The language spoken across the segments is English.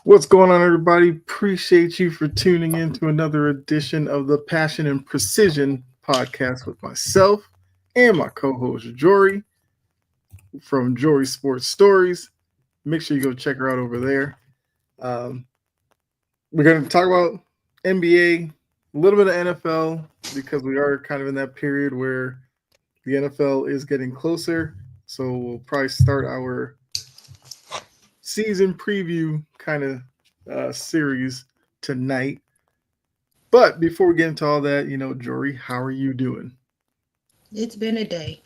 What's going on, everybody? Appreciate you for tuning in to another edition of the Passion and Precision podcast with myself and my co host, Jory from Jory Sports Stories. Make sure you go check her out over there. Um, we're going to talk about NBA, a little bit of NFL, because we are kind of in that period where the NFL is getting closer. So we'll probably start our season preview kind of series tonight. But before we get into all that, Jory, how are you doing? It's been a day,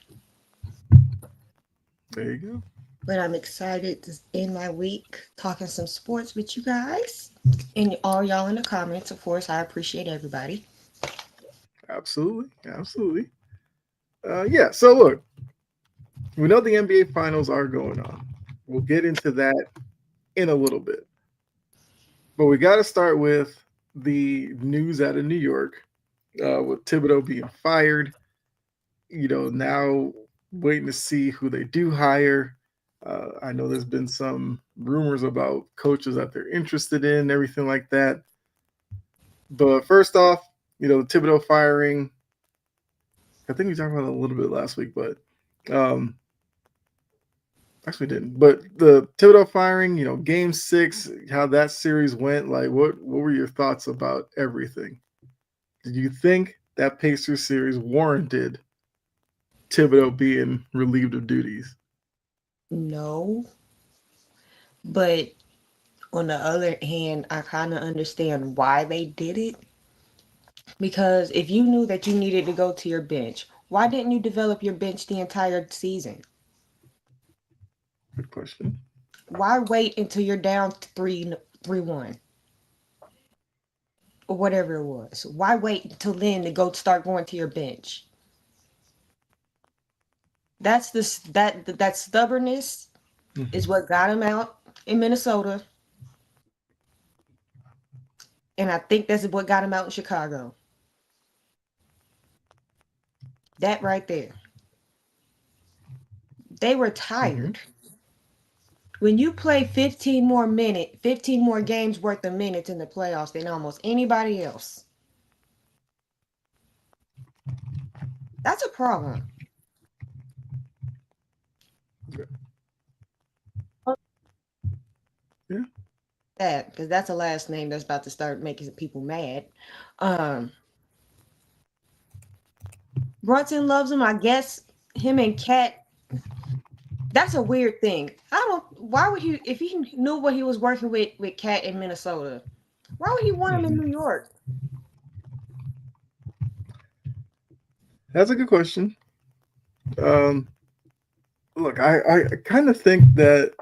There you go. but I'm excited to end my week talking some sports with you guys. And all y'all in the comments, of course, I appreciate everybody. Absolutely. Absolutely. Yeah, so look, we know the NBA finals are going on. We'll get into that in a little bit. But we got to start with the news out of New York with Thibodeau being fired. Now waiting to see who they do hire. I know there's been some rumors about coaches that they're interested in, everything like that. But first off, the Thibodeau firing. I think we talked about it a little bit last week, but um, actually didn't. But the Thibodeau firing, Game 6, how that series went. Like, what were your thoughts about everything? Did you think that Pacers series warranted Thibodeau being relieved of duties? No, but on the other hand, I kind of understand why they did it. Because if you knew that you needed to go to your bench, why didn't you develop your bench the entire season? Good question. Why wait until you're down 3-1 or whatever it was? Why wait until then to go start going to your bench? That stubbornness is Mm-hmm. what got him out in Minnesota, and I think that's what got him out in Chicago. That right there. They were Mm-hmm. tired. When you play 15 more games worth of minutes in the playoffs than almost anybody else, that's a problem. Yeah. That because that's a last name that's about to start making people mad. Um, Brunson loves him. I guess him and Cat. That's a weird thing. I don't. Why would he? If he knew what he was working with Cat in Minnesota, why would he want him in Mm-hmm. New York? That's a good question. Um, Look, I kind of think that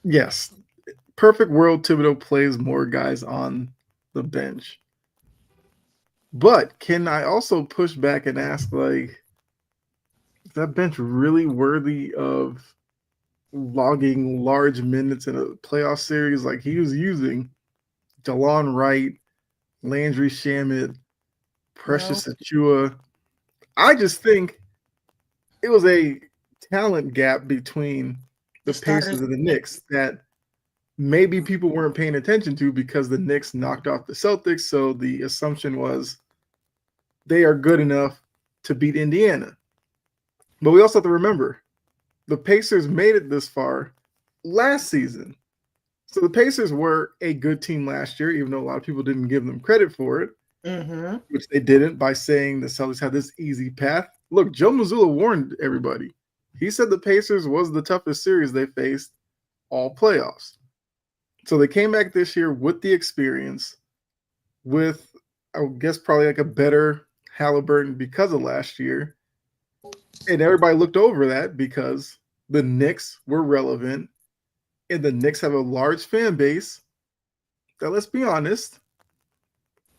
yes, perfect world Thibodeau plays more guys on the bench. But can I also push back and ask, like, is that bench really worthy of logging large minutes in a playoff series? Like he was using DeLon Wright, Landry Shamet, No, Precious Achua. I just think it was a talent gap between the the starters. Pacers and the Knicks that maybe people weren't paying attention to because the Knicks knocked off the Celtics. So the assumption was they are good enough to beat Indiana. But we also have to remember the Pacers made it this far last season. So the Pacers were a good team last year, even though a lot of people didn't give them credit for it, Mm-hmm. which they didn't by saying the Celtics had this easy path. Look, Joe Mazzulla warned everybody. He said the Pacers was the toughest series they faced all playoffs. So they came back this year with the experience, with I guess probably like a better Halliburton because of last year. And everybody looked over that because the Knicks were relevant and the Knicks have a large fan base that, let's be honest,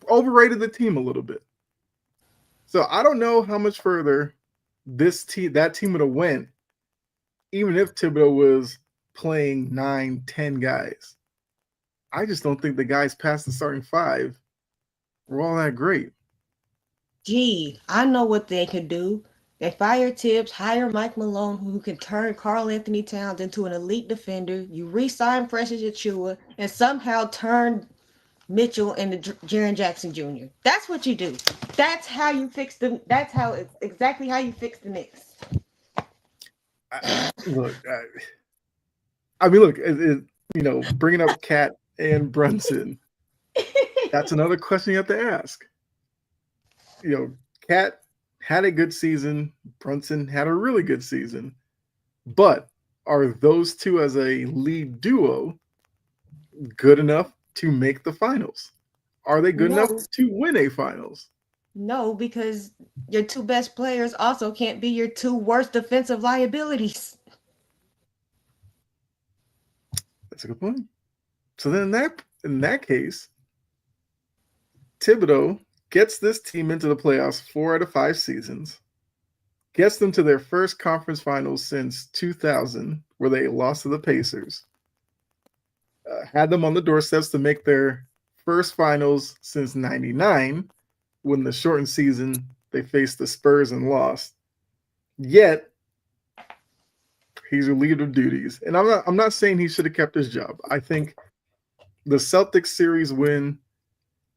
overrated the team a little bit. So I don't know how much further that team would have went, even if Thibodeau was playing 9, 10 guys. I just don't think the guys past the starting five were all that great. Gee, I know what they could do. They fire Tibbs, hire Mike Malone, who can turn Carl Anthony Towns into an elite defender. You re-sign Precious Achua and somehow turn Mitchell into Jaren Jackson Jr. That's what you do. That's how you fix them. That's how it's exactly how you fix the Knicks. I, look, I mean, look, bringing up Cat and Brunson, that's another question you have to ask. Cat had a good season. Brunson had a really good season. But are those two as a lead duo good enough to make the finals? Are they good enough No, to win a finals? no, because your two best players also can't be your two worst defensive liabilities. That's a good point. So then in that case, Thibodeau gets this team into the playoffs 4 out of 5 seasons, gets them to their first conference finals since 2000, where they lost to the Pacers. Had them on the doorsteps to make their first finals since '99, when the shortened season they faced the Spurs and lost. Yet he's relieved of duties, and I'm not saying he should have kept his job. I think the Celtics series win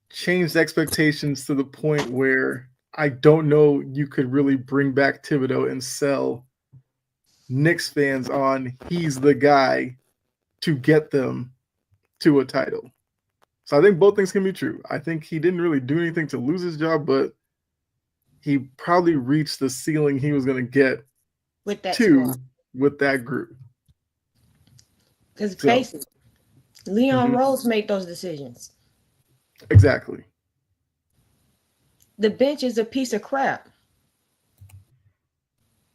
changed expectations to the point where I don't know you could really bring back Thibodeau and sell Knicks fans on he's the guy to get them to a title. So I think both things can be true. I think he didn't really do anything to lose his job, but he probably reached the ceiling he was going to get With that to squad. with that group. Because So, face it, Leon mhm, Rose made those decisions. exactly. The bench is a piece of crap.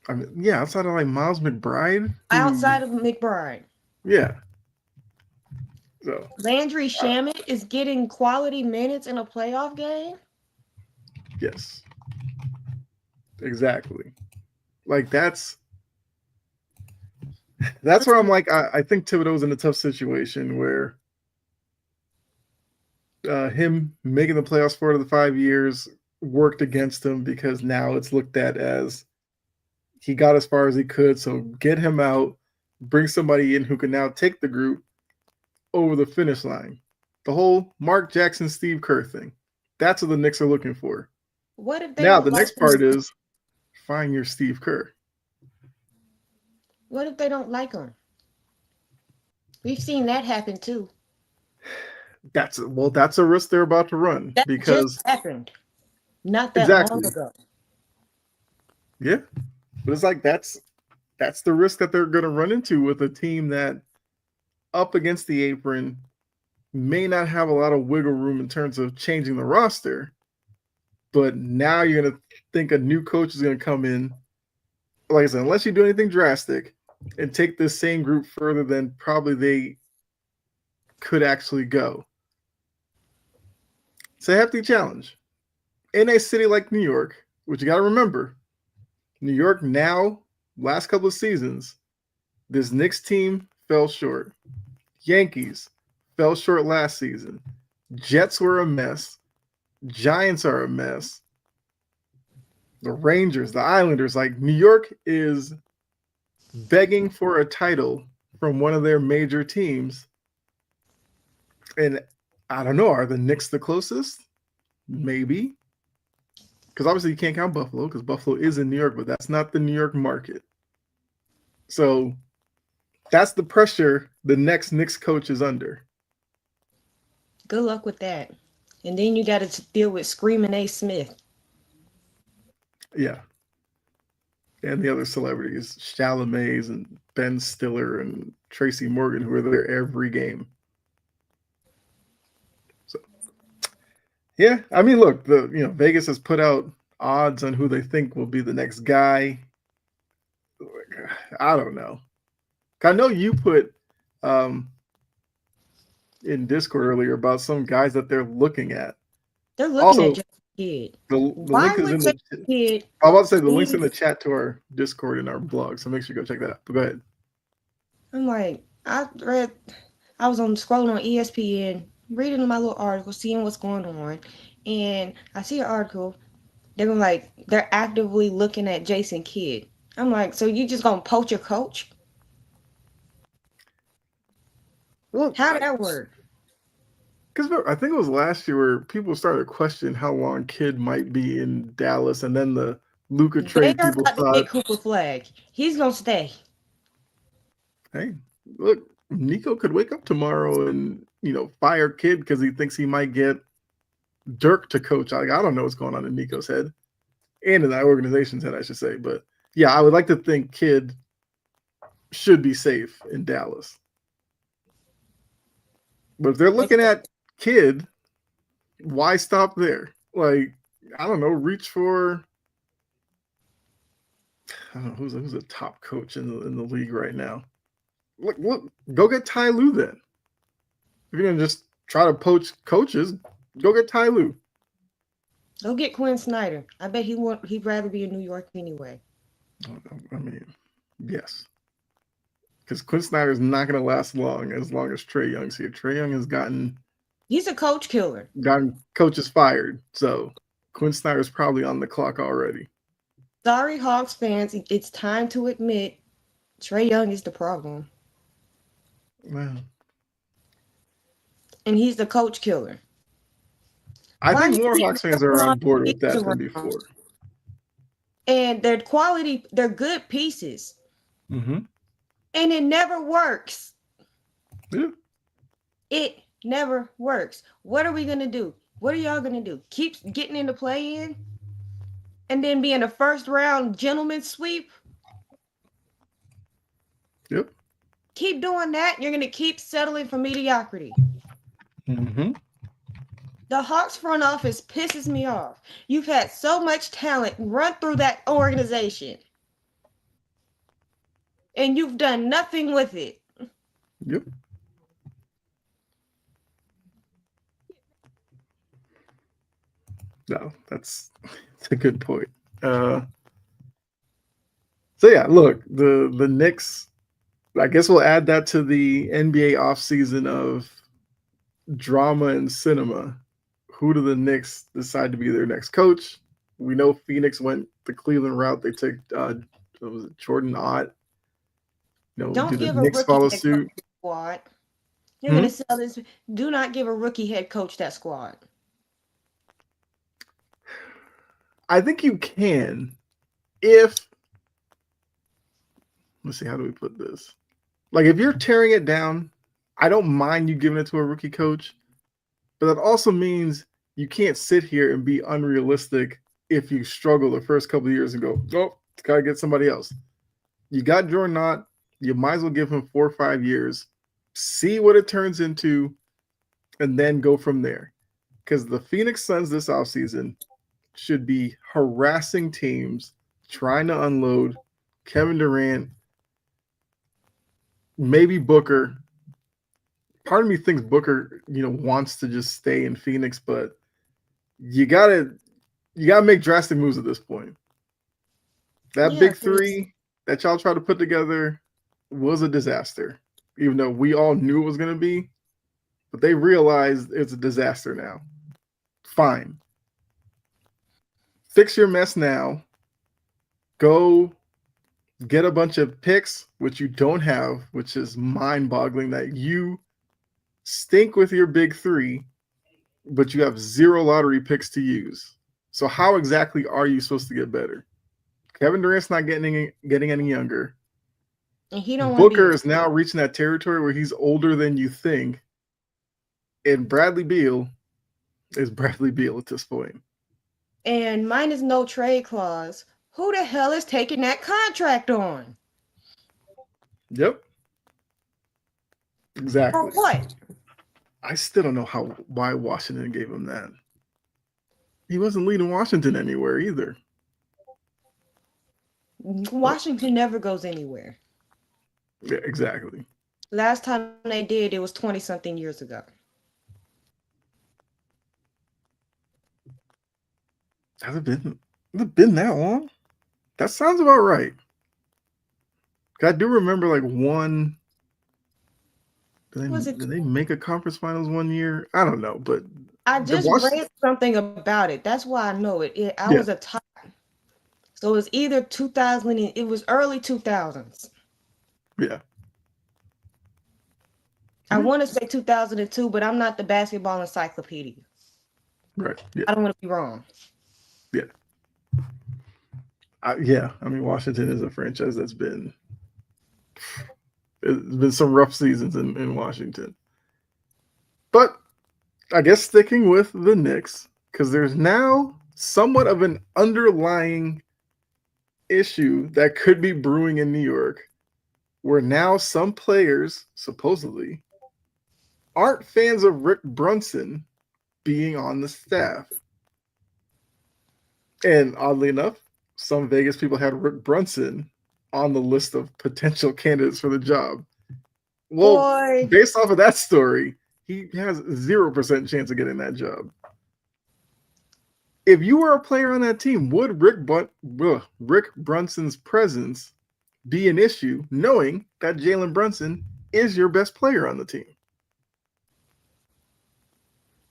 I mean, yeah, outside of like Miles McBride, who, Outside of McBride, yeah. So, Landry uh, Shamet is getting quality minutes in a playoff game. yes, exactly. Like that's where I'm like, I think Thibodeau's in a tough situation where him making the playoffs 4 of the 5 years worked against him because now it's looked at as he got as far as he could. So get him out, bring somebody in who can now take the group over the finish line. The whole Mark Jackson, Steve Kerr thing. That's what the Knicks are looking for. What if they Now don't the like next him? part is find your Steve Kerr. What if they don't like him? We've seen that happen too. That's a risk they're about to run That just because happened not that long exactly, ago. yeah. But it's like that's the risk that they're going to run into with a team that up against the apron may not have a lot of wiggle room in terms of changing the roster. But now you're going to think a new coach is going to come in. Like I said, unless you do anything drastic and take this same group further than probably they could actually go. It's a hefty challenge. In a city like New York, which you got to remember, New York now, last couple of seasons, this Knicks team fell short. Yankees fell short last season. Jets were a mess. Giants are a mess. The Rangers, the Islanders, like New York is begging for a title from one of their major teams. And I don't know, are the Knicks the closest? Maybe. Because obviously you can't count Buffalo because Buffalo is in New York, but that's not the New York market. So that's the pressure the next Knicks coach is under. Good luck with that. And then you got to deal with Screaming A. Smith. Yeah. And the other celebrities, Chalamet's and Ben Stiller and Tracy Morgan, who are there every game. So yeah, I mean, look, Vegas has put out odds on who they think will be the next guy. I don't know. I know you put um, in Discord earlier about some guys that they're looking at. They're looking at Also, Jason Kidd. the Why link is would in Jason the. Kidd I'm about to say the link's in leave? the chat to our Discord and our blog, so make sure you go check that out. But go ahead. I'm like, I was on scrolling on ESPN, reading my little article, seeing what's going on, and I see an article. They're gonna like they're actively looking at Jason Kidd. I'm like, so you just gonna poach your coach? Well, How did that work? because I think it was last year where people started questioning how long Kidd might be in Dallas, and then the Luca They trade are people about to thought, get Cooper Flag. He's gonna stay. hey, look, Nico could wake up tomorrow and fire Kidd because he thinks he might get Dirk to coach. I don't know what's going on in Nico's head and in that organization's head, I should say. But yeah, I would like to think Kidd should be safe in Dallas. But if they're looking at Kidd, why stop there? Like, I don't know, reach for I don't know who's a top coach in the league right now. Look, go get Ty Lue then. If you're gonna just try to poach coaches, go get Ty Lue. Go get Quinn Snyder. I bet he'd rather be in New York anyway. I mean, yes, because Quinn Snyder is not going to last long as Trae Young's here. Trae Young has He's a coach killer. gotten coaches fired, so Quinn Snyder is probably on the clock already. Sorry, Hawks fans. It's time to admit Trae Young is the problem. Well, And he's the coach killer. I Why think you more keep Hawks fans are LeBron on board with James that than around? before. And they're quality, they're good pieces. Mm-hmm. And it never works. Yeah. It never works. What are we gonna do? What are y'all gonna do? Keep getting in the play in and then being a first round gentleman sweep? Yep. Keep doing that, you're gonna keep settling for mediocrity. Mm-hmm. The Hawks front office pisses me off. You've had so much talent run through that organization, and you've done nothing with it. Yep. No, that's a good point. Uh, so yeah, look, the Knicks. I guess we'll add that to the NBA offseason of drama and cinema. Who do the Knicks decide to be their next coach? We know Phoenix went the Cleveland route. They took what was it, Jordan Ott. Do Don't the give a Knicks rookie follow head coach suit? that squad. You're Hmm? gonna sell this. Do not give a rookie head coach that squad. I think you can if let's see, how do we put this? Like if you're tearing it down, I don't mind you giving it to a rookie coach, but that also means you can't sit here and be unrealistic if you struggle the first couple of years and go, oh, gotta get somebody else. You got Jordan Knott, you might as well give him 4 or 5 years, see what it turns into, and then go from there. Because the Phoenix Suns this offseason should be harassing teams, trying to unload Kevin Durant, maybe Booker. Part of me thinks Booker, wants to just stay in Phoenix, but you gotta make drastic moves at this point. That Yeah, big 'cause- three that y'all tried to put together was a disaster. Even though we all knew it was gonna be, but they realized it's a disaster now. Fine. Fix your mess now. Go get a bunch of picks, which you don't have, which is mind-boggling that you stink with your big three, but you have 0 lottery picks to use. So how exactly are you supposed to get better? Kevin Durant's not getting any younger. and he don't want to be. Booker is now reaching that territory where he's older than you think. And Bradley Beal is Bradley Beal at this point. And mine is no trade clause. Who the hell is taking that contract on? Yep. For Exactly. what? I still don't know why Washington gave him that. He wasn't leading Washington anywhere either. Washington never goes anywhere. Yeah, exactly. Last time they did, it was 20 something years ago. Has it been that long? That sounds about right. I do remember like one. Was Did it? they make a conference finals one year? I don't know, but I the just Washington, read something about it. That's why I know it. I was yeah, a top. So it was either 2000. It was early 2000s. yeah, I yeah, want to say 2002, but I'm not the basketball encyclopedia. right, yeah, I don't want to be wrong. yeah, yeah. I mean, Washington is a franchise that's been it's been some rough seasons in Washington, but I guess sticking with the Knicks because there's now somewhat of an underlying issue that could be brewing in New York, where now some players supposedly aren't fans of Rick Brunson being on the staff. And oddly enough, some Vegas people had Rick Brunson on the list of potential candidates for the job. Well, Boy, based off of that story, he has 0% chance of getting that job. If you were a player on that team, would Rick Brunson's presence be an issue, knowing that Jalen Brunson is your best player on the team?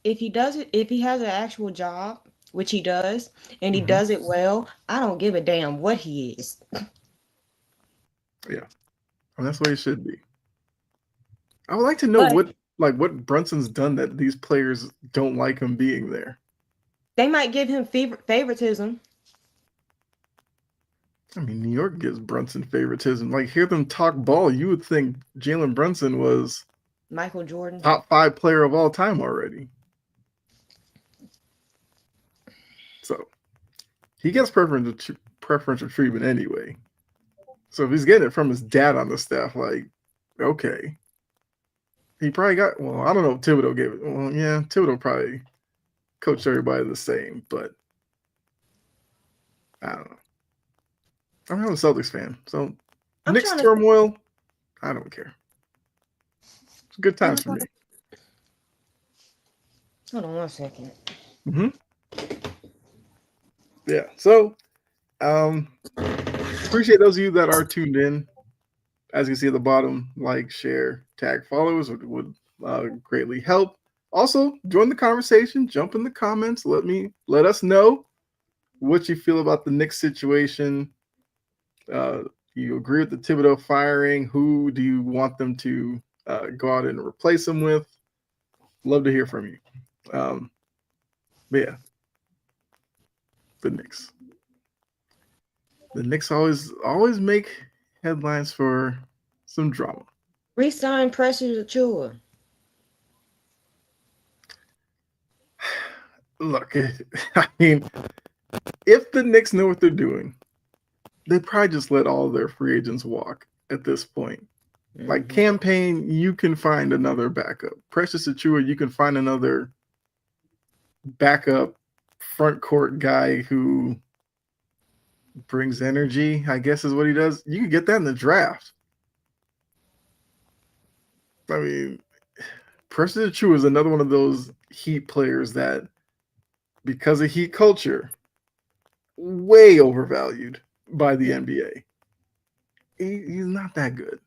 if he does it, if he has an actual job, which he does, and he Mm-hmm. does it well, I don't give a damn what he is. Yeah, and that's the way it should be. I would like to know But what Brunson's done that these players don't like him being there. they might give him favoritism. I mean, New York gives Brunson favoritism. Like, hear them talk ball, you would think Jalen Brunson was Michael Jordan. top 5 player of all time already. So he gets preferential treatment anyway. So if he's getting it from his dad on the staff, like, okay. He probably got, well, I don't know if Thibodeau gave it. Well, yeah, Thibodeau probably coached everybody the same, but I don't know. I'm a Celtics fan, so I'm Knicks trying to. turmoil, I don't care. It's good times for me. Hold on one second. Mm-hmm. Yeah. So, appreciate those of you that are tuned in. As you can see at the bottom, like, share, tag, followers would greatly help. Also, join the conversation. Jump in the comments. Let us know what you feel about the Knicks situation. You agree with the Thibodeau firing? Who do you want them to go out and replace him with? Love to hear from you. But yeah, the Knicks. The Knicks always make headlines for some drama. Resign Precious Achua. Look, I mean, if the Knicks know what they're doing, they probably just let all their free agents walk at this point. Like Campaign, you can find another backup. Precious Achua, you can find another backup front court guy who brings energy, I guess is what he does. You can get that in the draft. I mean, Precious Achua is another one of those Heat players that, because of Heat culture, way overvalued by the NBA. He's not that good.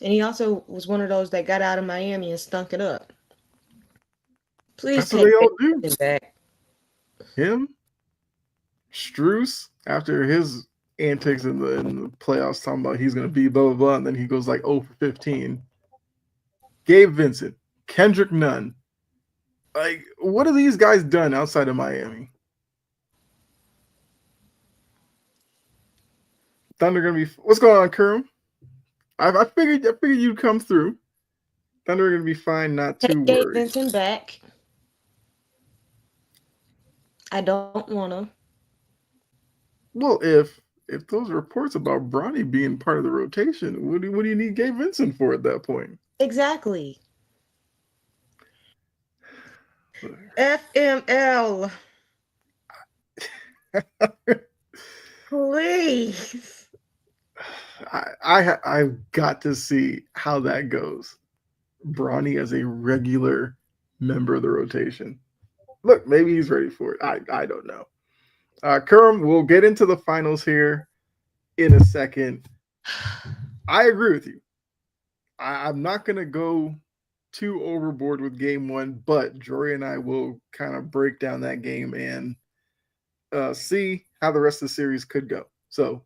And he also was one of those that got out of Miami and stunk it up. Please That's what take they all do. Davidson back. Him, Struess, after his antics in the playoffs, talking about he's going to be blah, blah, blah, and then he goes like 0 for 15. Gabe Vincent, Kendrick Nunn. Like, what have these guys done outside of Miami? Thunder going to be... What's going on, Kerm? I figured you'd come through. Thunder are going to be fine, not too Take Gabe worried. Vincent back. I don't want to. Well, if those reports about Bronny being part of the rotation, what do you need Gabe Vincent for at that point? Exactly. FML. Please. I've got to see how that goes. Bronny as a regular member of the rotation. Look, maybe he's ready for it. I don't know. Kerm, we'll get into the finals here in a second. I agree with you. I'm not gonna go too overboard with game one, but Jory and I will kind of break down that game and see how the rest of the series could go. So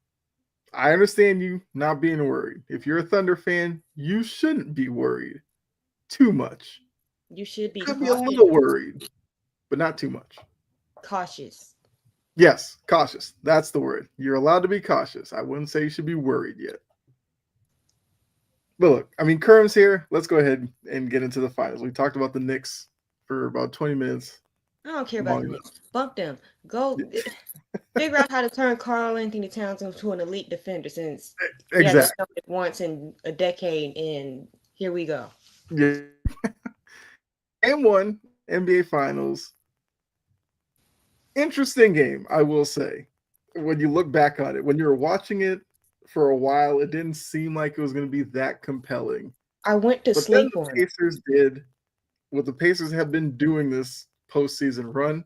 I understand you not being worried. If you're a Thunder fan, you shouldn't be worried too much. You should be Could be a little cautious. worried, but not too much. Cautious. Yes, cautious. That's the word. You're allowed to be cautious. I wouldn't say you should be worried yet. But look, I mean, Kerm's here. Let's go ahead and get into the finals. We talked about the Knicks for about 20 minutes. I don't care about Long the enough. Knicks. Bump them. Go figure out how to turn Carl Anthony Towns into an elite defender since he hasn't Exactly. done it once in a decade, and here we go. Yeah. Game one, NBA Finals. Interesting game, I will say. When you look back on it, when you were watching it for a while, it didn't seem like it was going to be that compelling. I went to But then sleep the on it. Pacers did what the Pacers have been doing this postseason run.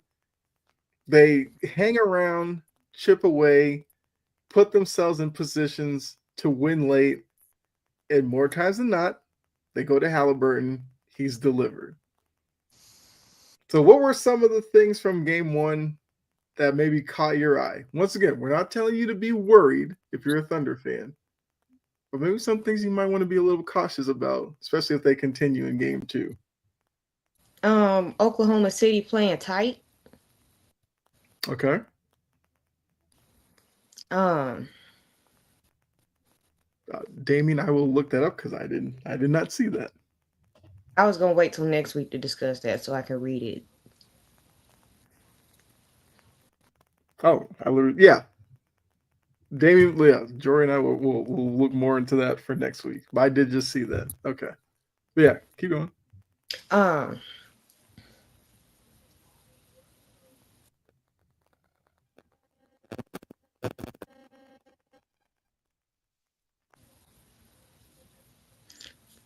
They hang around, chip away, put themselves in positions to win late, and more times than not, they go to Halliburton. He's delivered. So, what were some of the things from game one that maybe caught your eye? Once again, we're not telling you to be worried if you're a Thunder fan, but maybe some things you might want to be a little cautious about, especially if they continue in game two. Oklahoma City playing tight. Okay. Um, Damien, I will look that up because I did not see that. I was gonna wait till next week to discuss that so I can read it. Oh, I literally, yeah. Damien, yeah, Jory and I will look more into that for next week. But I did just see that. Okay. But yeah, keep going. Um,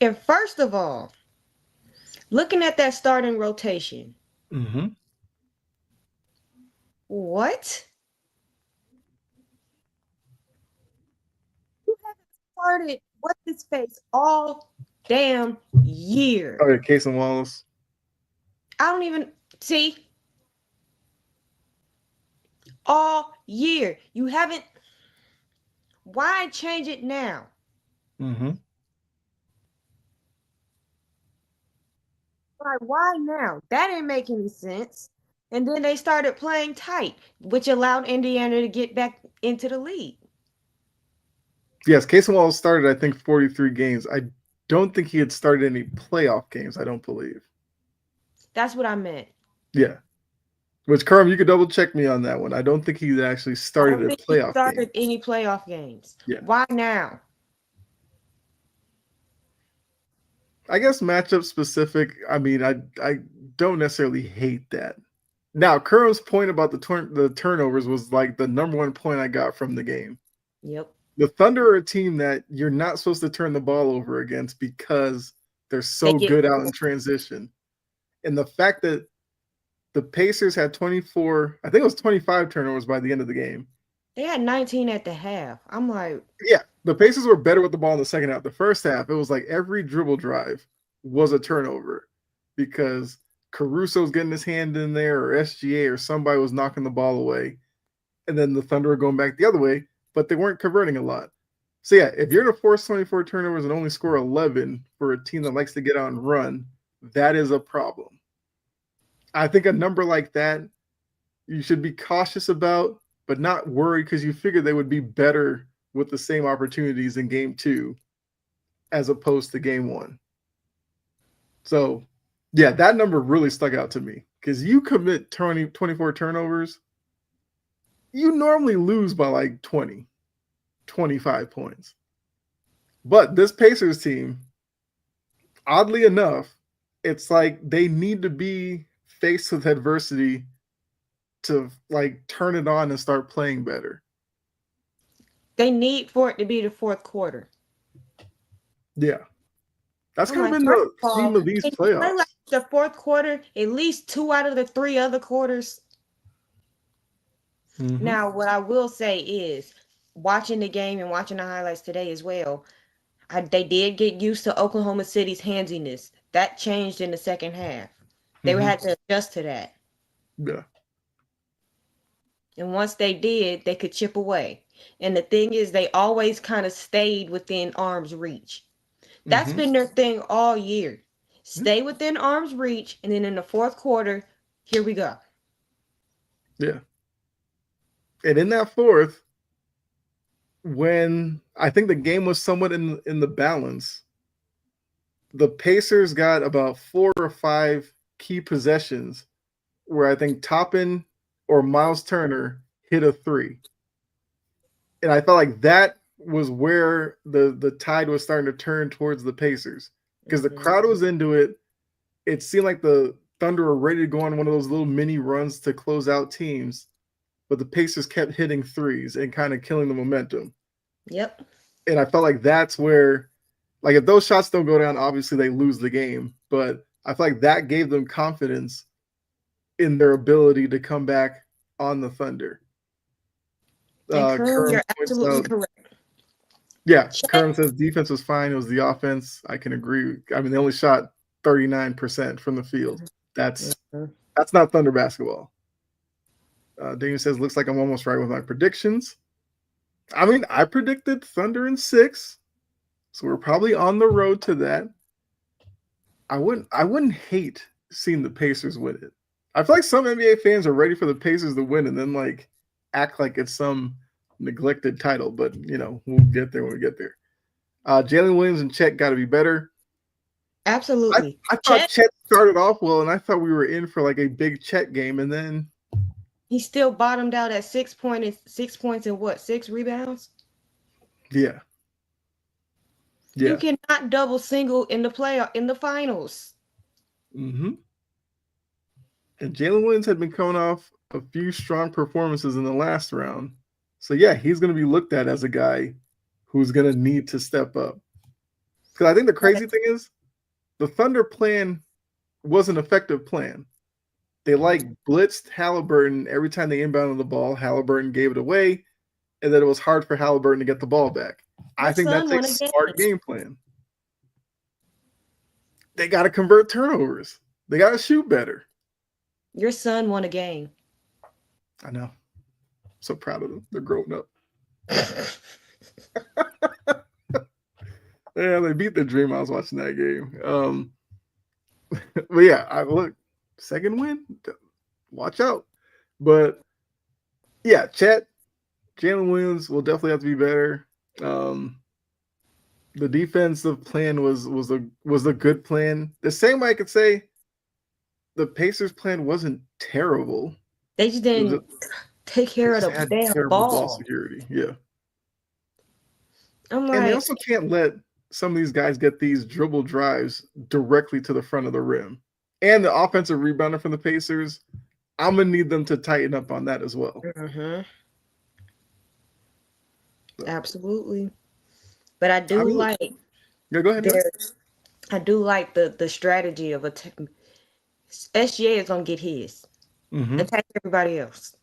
and first of all, looking at that starting rotation, Mm-hmm. what? You haven't started what's his face all damn year. Oh yeah, Case and Wallace. I don't even see all year. You haven't. Why change it now? Mm-hmm. Like, why now? That didn't make any sense. And then they started playing tight, which allowed Indiana to get back into the league. Yes, Case and Wallace started, I think, 43 games. I don't think he had started any playoff games, I don't believe. That's what I meant. Yeah. Which, Kerm, you could double check me on that one. I don't think he actually I started don't a think he playoff game. started any playoff games. Yeah. Why now? I guess matchup specific. I mean, I don't necessarily hate that. Now, Kerm's point about the turnovers was like the number one point I got from the game. Yep. The Thunder are a team that you're not supposed to turn the ball over against because they're They so get good out in transition. And the fact that the Pacers had 24, I think it was 25 turnovers by the end of the game. they had 19 at the half. I'm like, Yeah, the Pacers were better with the ball in the second half. The first half, it was like every dribble drive was a turnover because Caruso's getting his hand in there or SGA or somebody was knocking the ball away. And then the Thunder were going back the other way, but they weren't converting a lot. So yeah, if you're to force 24 turnovers and only score 11 for a team that likes to get out and run, that is a problem. I think a number like that you should be cautious about, but not worried because you figured they would be better with the same opportunities in game two as opposed to game one. So, yeah, that number really stuck out to me because you commit 24 turnovers, you normally lose by like 20, 25 points. But this Pacers team, oddly enough, it's like they need to be faced with adversity to like turn it on and start playing better. they need for it to be the fourth quarter. Yeah. That's I'm kind of like, been first the of theme all, of these can you play like playoffs. the fourth quarter, at least two out of the three other quarters? Mm-hmm. Now, what I will say is, watching the game and watching the highlights today as well, They did get used to Oklahoma City's handsiness. That changed in the second half. They Hmm. had to adjust to that. Yeah. And once they did, they could chip away. And the thing is, they always kind of stayed within arm's reach. That's Hmm. been their thing all year. Yeah. Stay within arm's reach, and then in the fourth quarter, here we go. Yeah. And in that fourth, when I think the game was somewhat in the balance, the Pacers got about 4 or 5 key possessions where I think Toppin or Miles Turner hit a three, and I felt like that was where the tide was starting to turn towards the Pacers because the Hmm. crowd was into it. It seemed like the Thunder were ready to go on one of those little mini runs to close out teams, but the Pacers kept hitting threes and kind of killing the momentum. Yep. And I felt like that's where, like, if those shots don't go down, obviously they lose the game. But I feel like that gave them confidence in their ability to come back on the Thunder. And Kareem, Kerm you're points absolutely out, correct. yeah, Chet, Kerm says defense was fine. It was the offense. I can agree. I mean, they only shot 39% from the field. That's Mhm. that's not Thunder basketball. Daniel says, looks like I'm almost right with my predictions. I mean, I predicted Thunder in 6, so we're probably on the road to that. I wouldn't hate seeing the Pacers win it. I feel like some NBA fans are ready for the Pacers to win and then like act like it's some neglected title, but we'll get there when we get there. Jalen Williams and Chet got to be better. I Absolutely. I thought Chet, Chet started off well, and I thought we were in for like a big Chet game, and then he still bottomed out at 6 points and what, 6 rebounds? yeah, You yeah, cannot double single in the finals. hmm and Jalen Williams had been coming off a few strong performances in the last round, so yeah, he's going to be looked at as a guy who's going to need to step up. Because I think the crazy thing is the Thunder plan was an effective plan. They like blitzed Halliburton every time they inbounded the ball. Halliburton gave it away, and then it was hard for Halliburton to get the ball back. I Your think son that's a won a game. smart game plan. They got to convert turnovers. They got to shoot better. Your son won a game. I know. I'm so proud of them. They're growing up. Yeah, they beat the dream. I was watching that game. But yeah, I look second win. Watch out. But yeah, Chet, Jalen Williams will definitely have to be better. Um, the defensive plan was a good plan. The same way I could say the Pacers plan wasn't terrible. They just It was didn't take they care of just the had damn terrible ball ball. security. Yeah. I'm And they like, also can't let some of these guys get these dribble drives directly to the front of the rim. And the offensive rebounder from the Pacers, I'm gonna need them to tighten up on that as well. hmm So, absolutely. But I I do mean, like yeah, go ahead. Go ahead. their, I do like the strategy of SGA is gonna get his. Mm-hmm. Attack everybody else.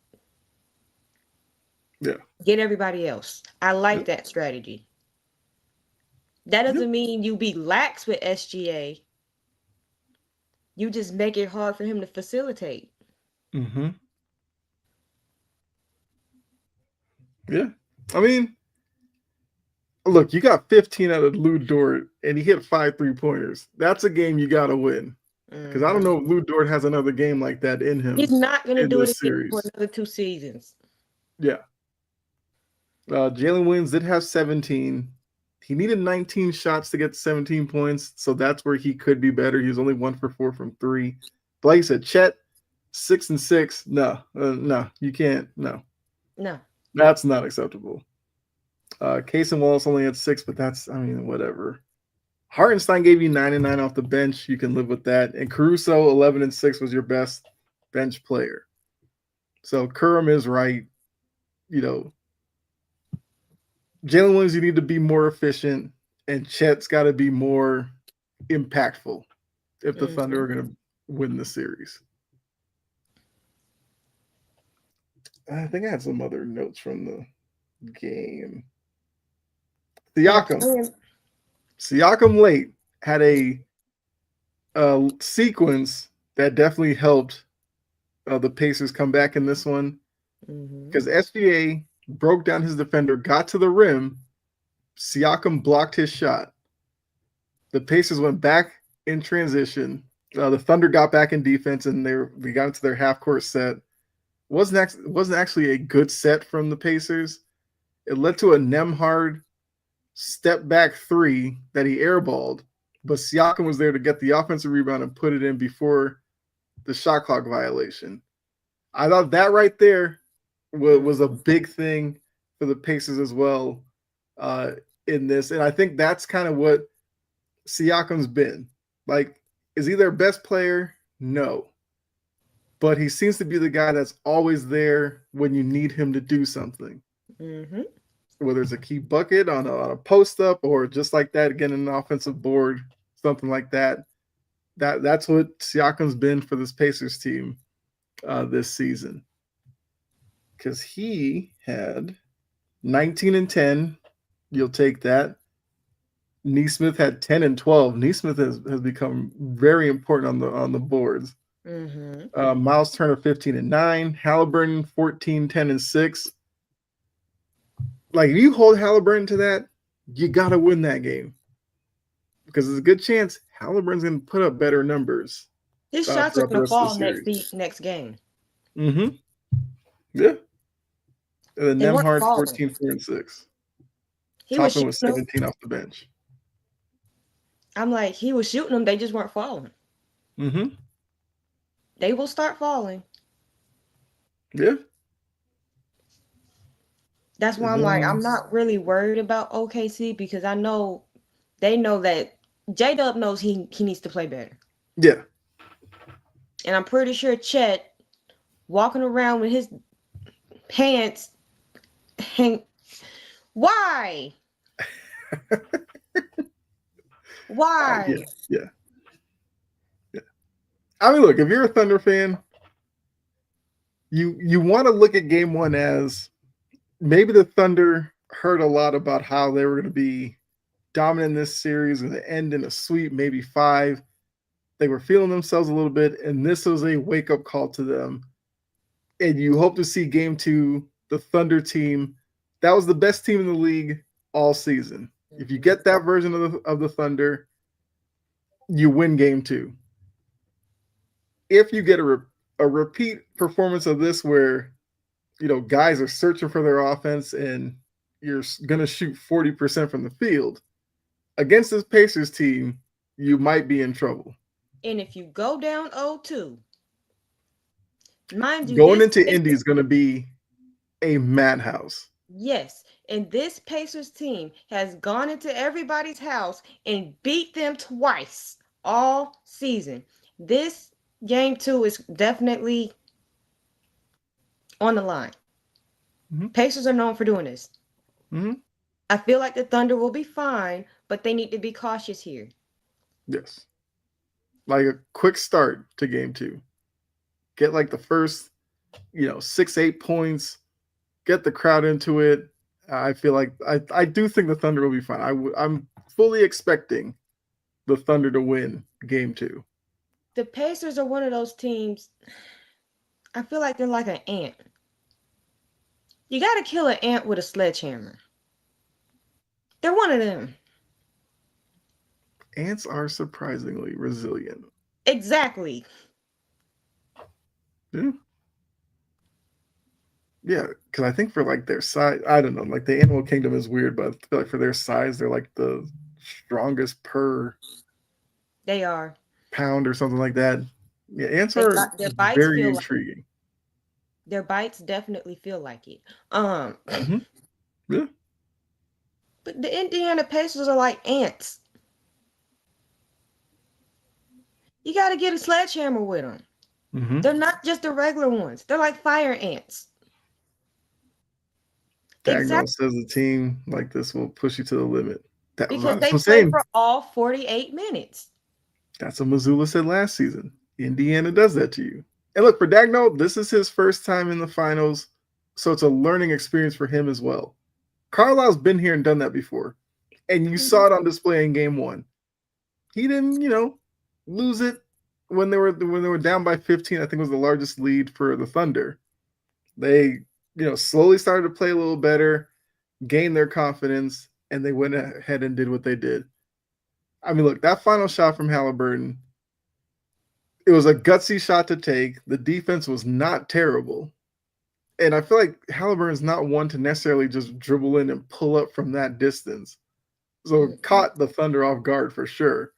Yeah. Get everybody else. I like Yep. that strategy. That Yep. doesn't mean you be lax with SGA. You just make it hard for him to facilitate. Mm-hmm. Yeah. I mean, look, you got 15 out of Lou Dort, and he hit 5 3-pointers. That's a game you got to win. Because I don't Hmm. know if Lou Dort has another game like that in He's him not gonna in do it this again for series. another 2 seasons. Yeah. Jalen Williams did have 17. He needed 19 shots to get 17 points, so that's where he could be better. He was only 1 for 4 from three. But like you said, Chet, 6 and 6. No, no, you can't. No, No, that's not acceptable. Case and Wallace only had 6, but that's, I mean, whatever. Hartenstein gave you 9 and 9 off the bench. You can live with that. And Caruso, 11 and 6 was your best bench player. So Curran is right. You know, Jalen Williams, you need to be more efficient, and Chet's got to be more impactful if the Thunder are hmm going to win the series. I think I had some other notes from the game. yeah, Siakam. Siakam late had a sequence that definitely helped the Pacers come back in this one Mm-hmm. because SGA broke down his defender, got to the rim. Siakam blocked his shot. The Pacers went back in transition. The Thunder got back in defense, and we got into their half court set. Wasn't actually a good set from the Pacers. It led to a Nemhard step back three that he airballed, but Siakam was there to get the offensive rebound and put it in before the shot clock violation. I thought that right there was a big thing for the Pacers as well uh, in this, and I think that's kind of what Siakam's been. Like, is he their best player? No, but he seems to be the guy that's always there when you need him to do something. Mm-hmm. Whether it's a key bucket on a post up or just like that, again, an offensive board, something like that. That's what Siakam's been for this Pacers team this season. Because he had 19 and 10. You'll take that. Neesmith had 10 and 12. Neesmith has become very important on the boards. Mm-hmm. Miles Turner 15 and 9. Halliburton 14, 10 and 6. Like, if you hold Halliburton to that, you got to win that game. Because there's a good chance Halliburton's going to put up better numbers His shots are throughout the gonna rest of the fall series. next game. Mm-hmm. Yeah. And then They weren't Nemhard falling. 14, 4 and 6. He was Toppin shooting was them. 17 off the bench. I'm like, he was shooting them. They just weren't falling. Mm-hmm. They will start falling. Yeah. That's why And I'm like, then I'm not really worried about OKC because I know they know that J Dub knows he needs to play better. yeah. And I'm pretty sure Chet walking around with his pants hang. Why? Why? Yeah. Yeah. Yeah. I mean, look, if you're a Thunder fan, you want to look at game one as maybe the Thunder heard a lot about how they were going to be dominant in this series and end in a sweep, maybe 5. They were feeling themselves a little bit, and this was a wake up call to them. And you hope to see game 2, the Thunder team. That was the best team in the league all season. If you get that version of the Thunder, you win game 2. If you get a repeat performance of this where guys are searching for their offense and you're going to shoot 40% from the field against this Pacers team, you might be in trouble. And if you go down 0-2, mind you, Going this into Indy is going to be a madhouse. yes, and this Pacers team has gone into everybody's house and beat them twice all season. This game 2 is definitely on the line. Mm-hmm. Pacers are known for doing this. Mm-hmm. I feel like the Thunder will be fine, but they need to be cautious here. Yes. Like a quick start to game 2. Get like the first, 6-8 points. Get the crowd into it. I feel like I do think the Thunder will be fine. I'm fully expecting the Thunder to win game 2. The Pacers are one of those teams, I feel like they're like an ant. You got to kill an ant with a sledgehammer. They're one of them. Ants are surprisingly resilient. Exactly. Yeah. Yeah, because I think for like their size, I don't know, like the animal kingdom is weird, but I feel like for their size, they're like the strongest per They are. pound or something like that. Yeah, ants Their, are their bites very feel like intriguing. their bites definitely feel like it. Mm-hmm. Yeah. But the Indiana Pacers are like ants. You got to get a sledgehammer with them. Mm-hmm. They're not just the regular ones. They're like fire ants. Dagnall Exactly. says the team like this will push you to the limit. That's Because what they I'm play saying. for all 48 minutes. That's what Missoula said last season. Indiana does that to you. And look, for Dagnall, this is his first time in the finals, so it's a learning experience for him as well. Carlisle's been here and done that before. and you saw it on display in game one. He didn't, lose it when they were down by 15. I think was the largest lead for the Thunder. They, slowly started to play a little better, gained their confidence, and they went ahead and did what they did. I mean, look, that final shot from Halliburton, it was a gutsy shot to take. The defense was not terrible. And I feel like Halliburton's not one to necessarily just dribble in and pull up from that distance. So it caught the Thunder off guard for sure.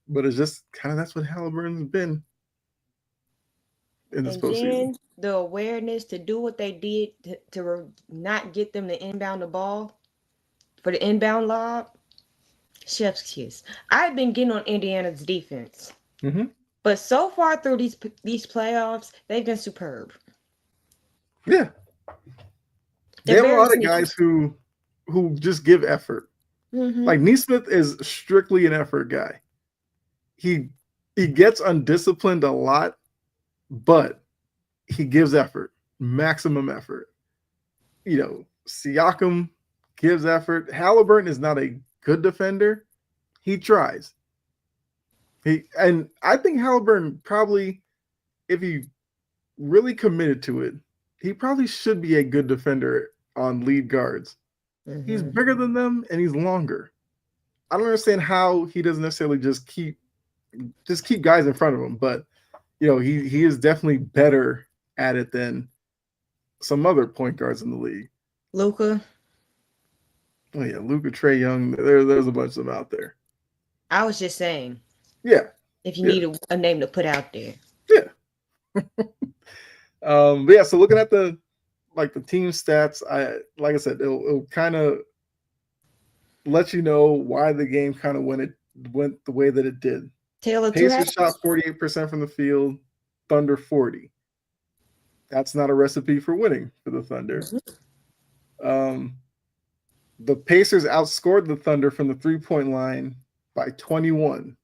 But it's just kind of that's what Halliburton's been in this And postseason. then the awareness to do what they did to not get them to inbound the ball for the inbound lob, chef's kiss. I've been getting on Indiana's defense, but so far through these playoffs, they've been superb. Yeah, they have a lot of guys who just give effort. Like Neesmith is strictly an effort guy. He gets undisciplined a lot, but he gives effort, maximum effort. Siakam gives effort. Halliburton is not a good defender. He tries. And I think Halliburton probably, if he really committed to it, he probably should be a good defender on lead guards. He's bigger than them and he's longer. I don't understand how he doesn't necessarily just keep guys in front of him, but he is definitely better at it than some other point guards in the league. Luka. Oh yeah, Luka, Trae Young. There's a bunch of them out there. I was just saying. Yeah. If you need a name to put out there. Yeah. But yeah. So looking at the team stats, like I said, it'll kind of let you know why the game kind of went the way that it did. Pacers shot 48% from the field, Thunder 40. That's not a recipe for winning for the Thunder. The Pacers outscored the Thunder from the 3-point line by 21.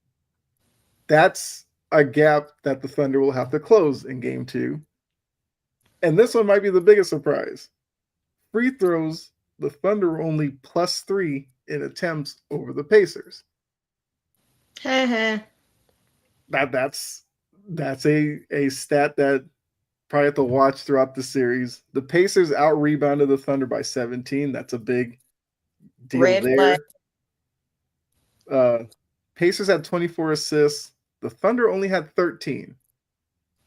That's a gap that the Thunder will have to close in game 2. And this one might be the biggest surprise. Free throws, the Thunder were only +3 in attempts over the Pacers. That's a stat that probably have to watch throughout the series. The Pacers out-rebounded the Thunder by 17. That's a big deal Red there. Pacers had 24 assists. The Thunder only had 13.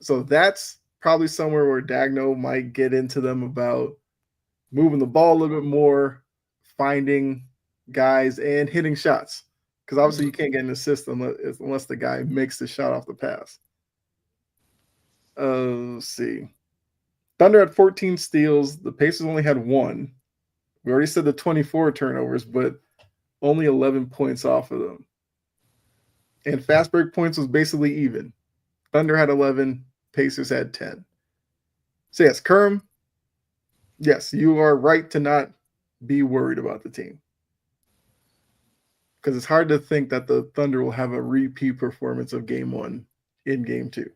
So that's probably somewhere where Dagno might get into them about moving the ball a little bit more, finding guys, and hitting shots. Because obviously you can't get an assist unless the guy makes the shot off the pass. Let's see. Thunder had 14 steals. The Pacers only had 1. We already said the 24 turnovers, but only 11 points off of them. And fast break points was basically even. Thunder had 11. Pacers had 10. So yes, Kerm, yes, you are right to not be worried about the team. Because it's hard to think that the Thunder will have a repeat performance of game 1 in game 2.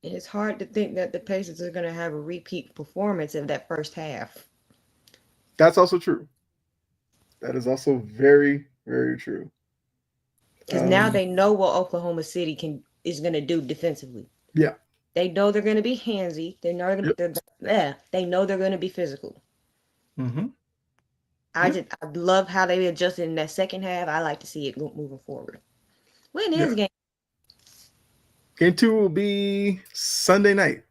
It's hard to think that the Pacers are going to have a repeat performance of that first half. That's also true. That is also very, very true. Because now they know what Oklahoma City is going to do defensively. Yeah. They know they're going to be handsy. They know they know they're going to be physical. I love how they adjusted in that second half. I like to see it moving forward. When is game? Game 2 will be Sunday night.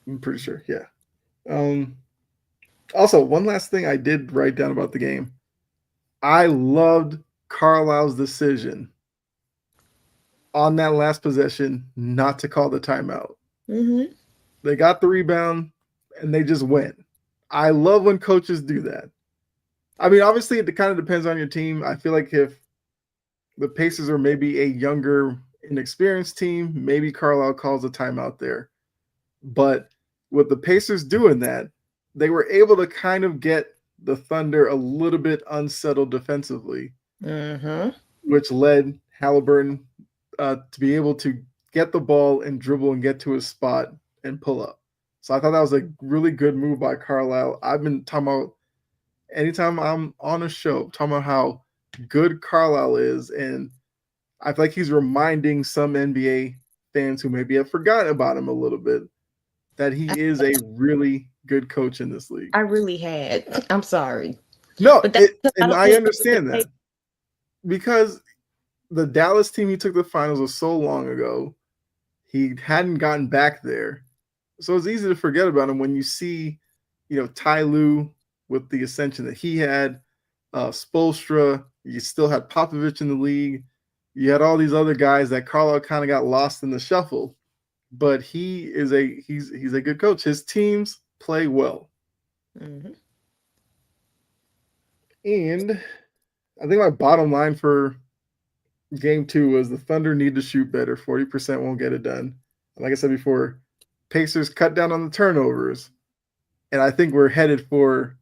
I'm pretty sure, yeah. Also, one last thing I did write down about the game. I loved Carlisle's decision on that last possession not to call the timeout. They got the rebound, and they just went. I love when coaches do that. I mean, obviously, it kind of depends on your team. I feel like if the Pacers are maybe a younger, inexperienced team, maybe Carlisle calls a timeout there. But with the Pacers doing that, they were able to kind of get the Thunder a little bit unsettled defensively, which led Halliburton to be able to get the ball and dribble and get to his spot and pull up. So I thought that was a really good move by Carlisle. I've been talking about anytime I'm on a show talking about how good Carlisle is, and I feel like he's reminding some NBA fans who maybe have forgotten about him a little bit that I, he is a really good coach in this league. I really had. I'm sorry, No, but that's because I and don't I pay attention to understand the that because the Dallas team he took the finals was so long ago. He hadn't gotten back there. So it's easy to forget about him when you see, Ty Lue with the ascension that he had, Spolstra. You still had Popovich in the league. You had all these other guys that Carlisle kind of got lost in the shuffle. But he's a good coach. His teams play well, hmm and I think my bottom line for game two was the Thunder need to shoot better. 40% won't get it done. Like I said before, Pacers cut down on the turnovers, and I think we're headed for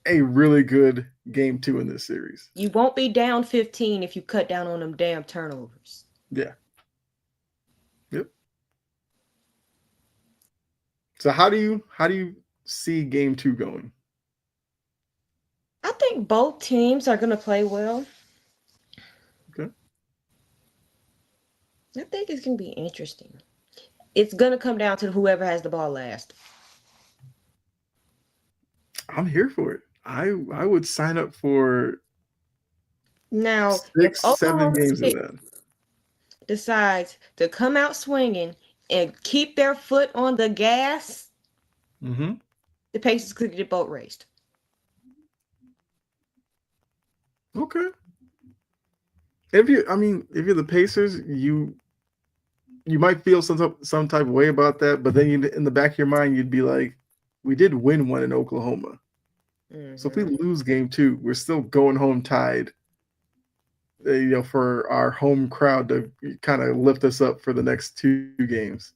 a really good game two in this series. You won't be down 15 if you cut down on them damn turnovers. Yeah. Yep. So how do you see game two going? I think both teams are going to play well. Okay. I think it's going to be interesting. It's going to come down to whoever has the ball last. I'm here for it. I would sign up for Now, if 6, 7 Oklahoma games of State that. decides to come out swinging and keep their foot on the gas, Mm-hmm. the Pacers could get boat raced. Okay. If you're the Pacers, you might feel some type of way about that, but then in the back of your mind, you'd be like, we did win one in Oklahoma. So if we Mm-hmm. lose game two, we're still going home tied. For our home crowd to kind of lift us up for the next 2 games.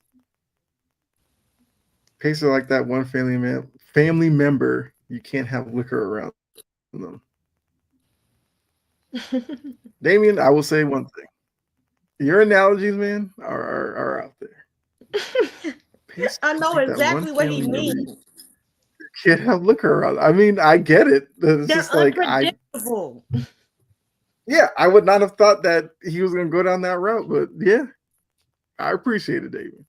Pacers are like that one family member you can't have liquor around them. Damien, I will say one thing. Your analogies, man, are out there. Pacers I are know like that one exactly what he family member you means. can't have liquor around. I mean, I get it. It's They're just like unpredictable. yeah, I would not have thought that he was going to go down that route, but yeah, I appreciate it, David.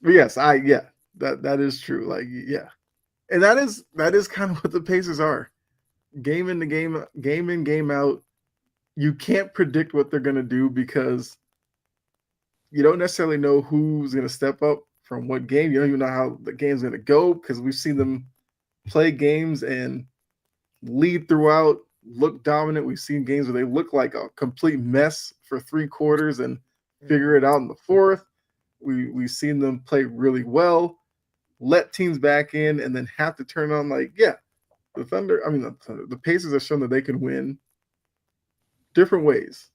But yes, that is true. Like, yeah, and that is kind of what the Pacers are. Game in the game in, game out. You can't predict what they're going to do because you don't necessarily know who's going to step up from what game. You don't even know how the game's going to go because we've seen them play games and lead throughout, look dominant. We've seen games where they look like a complete mess for 3 quarters and figure it out in the fourth. We've seen them play really well, let teams back in, and then have to turn on the Thunder. I mean, the Pacers have shown that they can win different ways,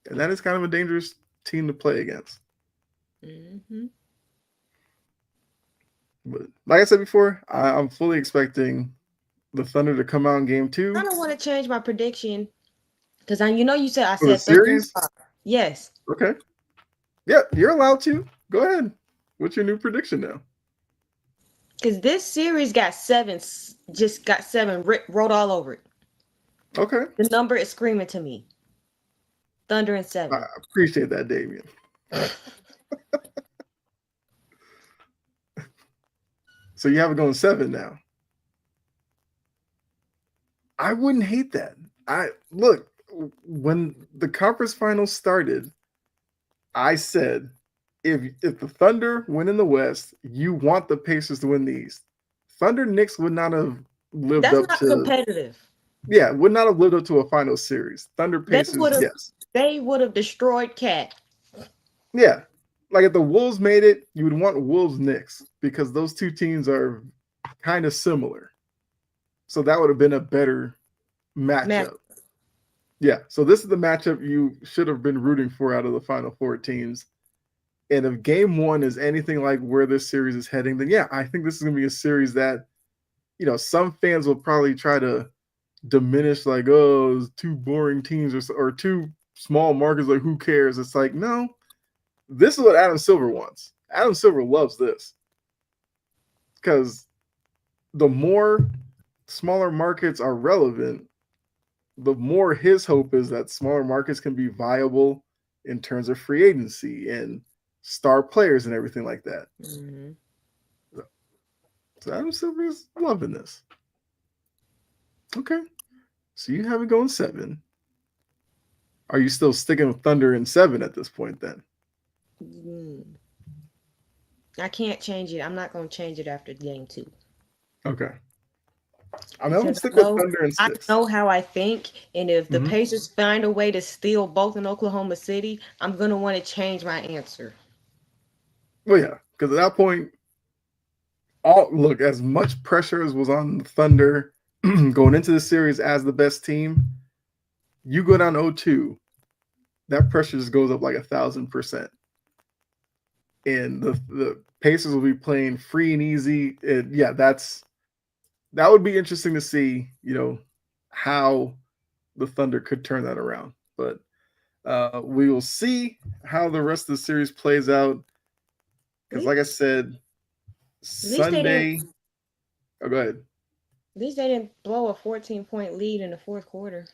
and that is kind of a dangerous team to play against. Mm-hmm. But like I said before, I'm fully expecting the Thunder to come out in game I two don't want to change my prediction because you said I for the said Thunder and series. 5. Yes, Okay. Yeah, you're allowed to. Go ahead. What's your new prediction now? because this series got seven, just got seven wrote all over it. Okay. The number is screaming to me. Thunder and I 7. appreciate that, Damien. So you have it going 7 now. I wouldn't hate that. I look when the conference finals started, I said if the Thunder win in the West, you want the Pacers to win the East. Thunder Knicks would not have lived That's up not to competitive. would not have lived up to a final series. Thunder They Pacers, would have yes. they would have destroyed Cat. Yeah. Like if the Wolves made it, you would want Wolves Knicks because those two teams are kind of similar. So that would have been a better Matt. matchup. Yeah. So this is the matchup you should have been rooting for out of the final 4 teams. And if game one is anything like where this series is heading, then yeah, I think this is going to be a series that, some fans will probably try to diminish, like, oh, it's two boring teams or two small markets. Like, who cares? It's like, no, this is what Adam Silver wants. Adam Silver loves this because the more smaller markets are relevant, the more his hope is that smaller markets can be viable in terms of free agency and star players and everything like that. Mm-hmm. So Adam Silver is loving this. Okay. So you have it going 7. Are you still sticking with Thunder in 7 at this point then? Mm. I can't change it. I'm not going to change it after game 2. Okay. I mean, I would Because stick with Thunder in I 6. know how I think, and if the Mm-hmm. Pacers find a way to steal both in Oklahoma City, I'm gonna want to change my answer. Well, yeah, because at that point, all look as much pressure as was on the Thunder going into the series as the best team. You go down 0-2, that pressure just goes up like 1,000%. And the Pacers will be playing free and easy. Yeah, that would be interesting to see. How the Thunder could turn that around. But we will see how the rest of the series plays out. At Because, like I said, least they didn't. Sunday. Oh, go ahead. At least they didn't blow a 14-point lead in the fourth quarter.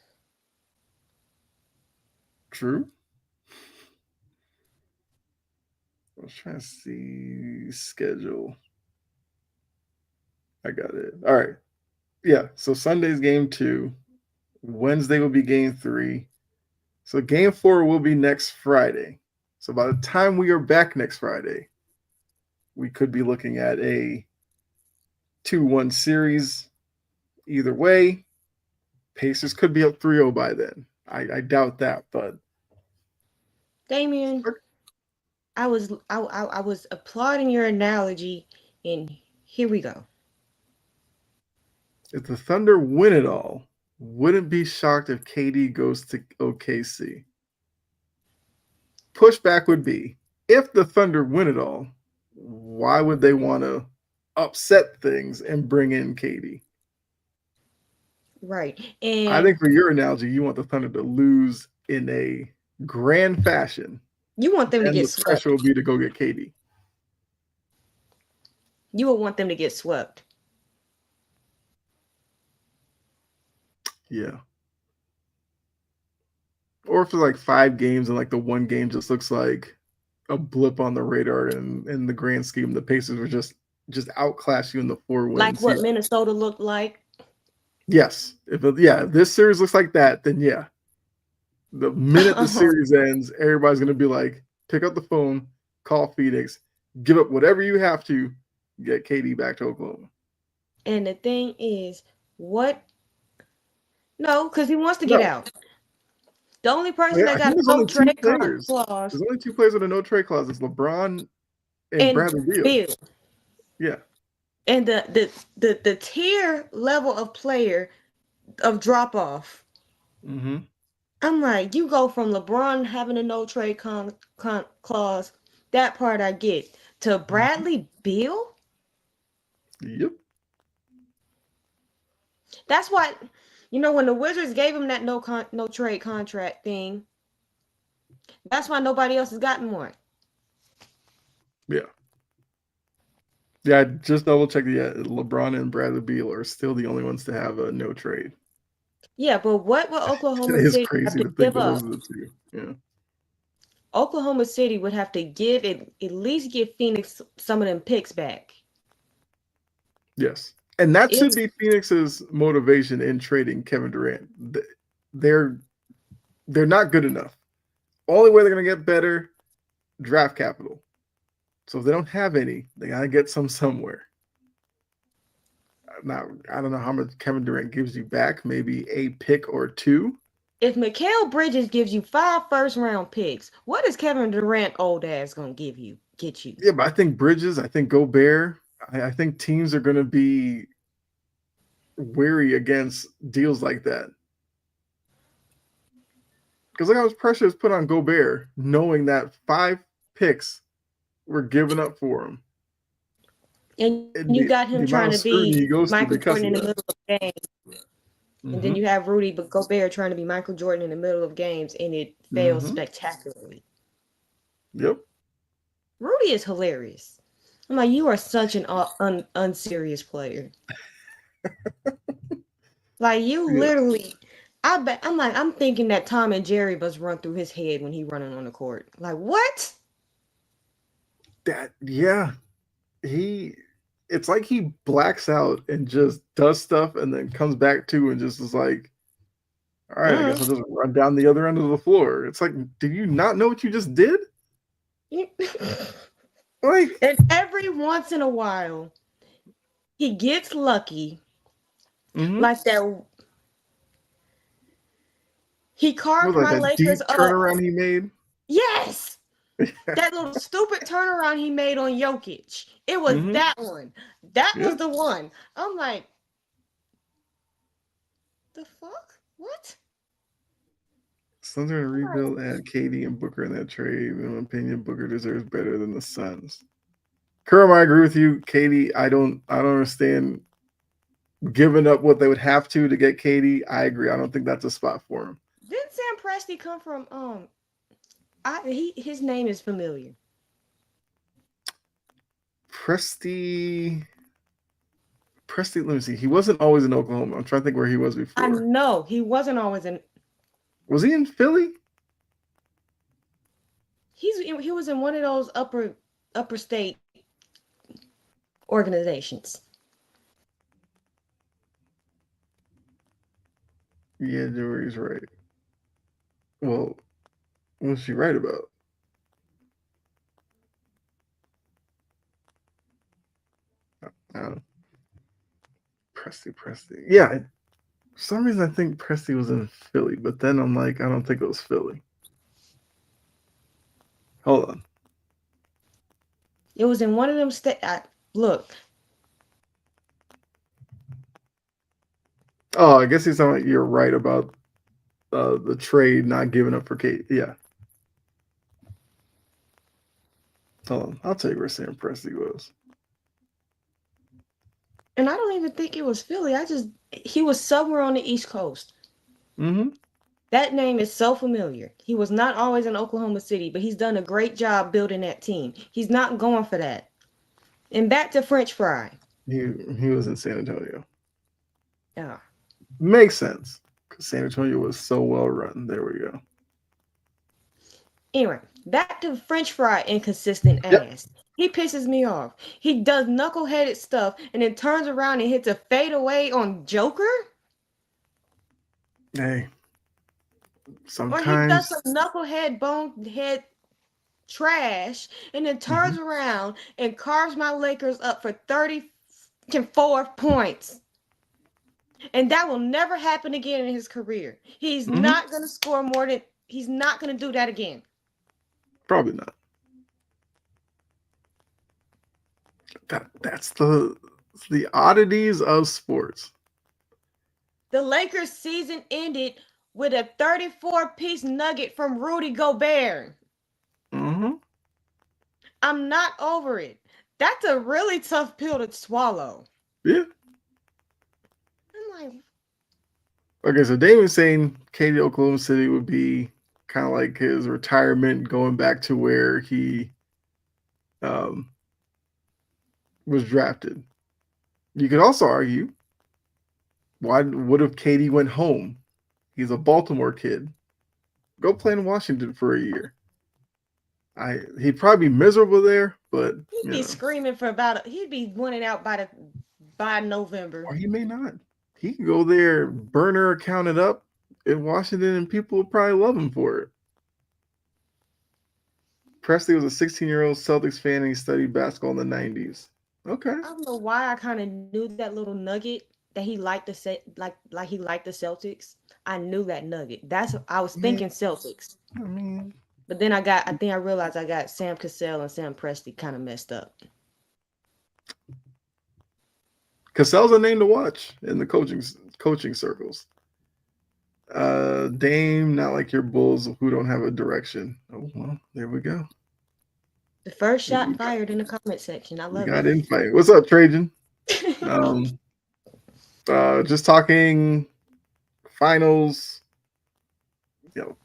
True. I was trying to see schedule. I got it. All right. Yeah. So Sunday's game 2. Wednesday will be game 3. So game 4 will be next Friday. So by the time we are back next Friday, we could be looking at a 2-1 series. Either way, Pacers could be up 3-0 by then. I doubt that, but Damien, I was applauding your analogy, and here we go. if the Thunder win it all, wouldn't be shocked if KD goes to OKC. Pushback would be, if the Thunder win it all, why would they want to upset things and bring in KD? Right, I and think for your analogy, you want the Thunder to lose in a grand fashion. you want them to Then get the pressure swept. will be to go get KD. You would want them to get swept. Yeah. Or if it's like 5 games and like the one game just looks like a blip on the radar, and in the grand scheme, the Pacers were just outclass you in the 4 win Like what season. Minnesota looked like. Yes. If this series looks like that, then yeah. The minute the series ends, everybody's gonna be like, pick up the phone, call Phoenix, give up whatever you have to get KD back to Oklahoma. And the thing is, what? No, because he wants to get No, out. The only person that I got think a there's no only two trade players. clause There's only 2 players with a no trade clause. It's LeBron and and Bradley Beal. Bill. Yeah. And the tier level of player of drop off. Mm-hmm. I'm like, you go from LeBron having a no trade clause, that part I get, to Mm-hmm. Bradley Beal. Yep. That's why, when the Wizards gave him that no trade contract thing, that's why nobody else has gotten one. Yeah. Yeah, I just double checked. Yeah, LeBron and Bradley Beal are still the only ones to have a no trade. Yeah, but what would It Oklahoma is City have crazy to to think give that those up? are the two. Yeah. Oklahoma City would have to at least give Phoenix some of them picks back. Yes. And that If should be Phoenix's motivation in trading Kevin Durant. They're they're not good enough. Only way they're gonna get better, draft capital. So if they don't have any, they gotta get some somewhere. Now I don't know how much Kevin Durant gives you back. Maybe a pick or two. if Mikal Bridges gives you 5 first-round picks, what is Kevin Durant old ass gonna get you? Yeah, but I think Bridges, I think Gobert, I think teams are gonna be wary against deals like that. Because look how much pressure is put on Gobert, knowing that 5 picks were given up for him. And you And got him the trying to amount of be scrutiny he goes Michael through Jordan because in of the that. middle of games, and then Mm-hmm. you have Rudy but Gobert trying to be Michael Jordan in the middle of games, and it fails Mm-hmm. spectacularly. Yep. Rudy is hilarious. I'm like, you are such an unserious player. Like you Yeah, literally, I bet I'm thinking that Tom and Jerry must run through his head when he running on the court. Like what? yeah. He, it's like he blacks out and just does stuff and then comes back to and just is like, all right, I guess Mm. I'll just run down the other end of the floor. It's like, did you not know what you just did? Like, And every once in a while, he gets lucky, mm-hmm. like that. He Was carved like my that Lakers deep up. turnaround he made. Yes, that little stupid turnaround he made on Jokic. It was Mm-hmm. that one. That Yeah. was the one. I'm like, the fuck? What? Suns are in a I'm like, rebuild. Add KD and Booker in that trade. In my opinion, Booker deserves better than the Suns. Kerm, I agree with you. KD, I don't understand giving up what they would have to get KD. I agree. I don't think that's a spot for him. didn't Sam Presti come from his name is familiar. Presti, Presti. Let me see. He wasn't always in Oklahoma. I'm trying to think where he was I before. know he wasn't always in. Was he in Philly? He was in one of those upper state organizations. Yeah, Joey's right. Well, what's she right about? I don't know. Presti. Yeah, for some reason I think Presti was in Philly, but then I'm like, I don't think it was Philly. Hold on. It was in one of them state. Look, Oh, I guess he's talking like you're right about the trade not giving up for Kate. Yeah. Hold on. I'll tell you where Sam Presti was. and I don't even think it was Philly. He was somewhere on the East Coast. Mm-hmm. That name is so familiar. He was not always in Oklahoma City, but he's done a great job building that team. He's not going for that. And back to French fry. He was in San Antonio. Yeah. Makes sense. Because San Antonio was so well run. There we go. Anyway, back to French fry inconsistent Yep. ass. He pisses me off. He does knuckleheaded stuff and then turns around and hits a fadeaway on Joker. Hey, Or he does sometimes. some knucklehead bonehead trash and then Mm-hmm. turns around and carves my Lakers up for 34 points. And that will never happen again in his career. He's Mm-hmm. not going to score more than he's not going to do that again. Probably not. That's the oddities of sports. The Lakers season ended with a 34-piece nugget from Rudy Gobert. Mm-hmm. I'm not over it. That's a really tough pill to swallow. Yeah. I'm like, Okay, so Damon's saying Katie Oklahoma City would be kind of like his retirement, going back to where he um, was drafted. You could also argue, why? What if Katie went home? He's a Baltimore kid. Go play in Washington for a year. He'd probably be miserable there, but he'd you be know, screaming he'd be winning out by November. or he may not. He could go there, burner account it up in Washington, and people would probably love him for it. Presley was a 16-year-old Celtics fan and he studied basketball in the 90s. Okay. I don't know why I kind of knew that little nugget that he liked the like he liked the Celtics. I knew that nugget. That's I was Yeah, thinking Celtics. I mean, But then I think I realized I got Sam Cassell and Sam Presti kind of messed up. Cassell's a name to watch in the coaching circles. Dame, not like your Bulls who don't have a direction. Oh well, there we go. The first We shot got, fired in the comment section. I we love got it. infight. What's up, Trajan? Um, just talking finals.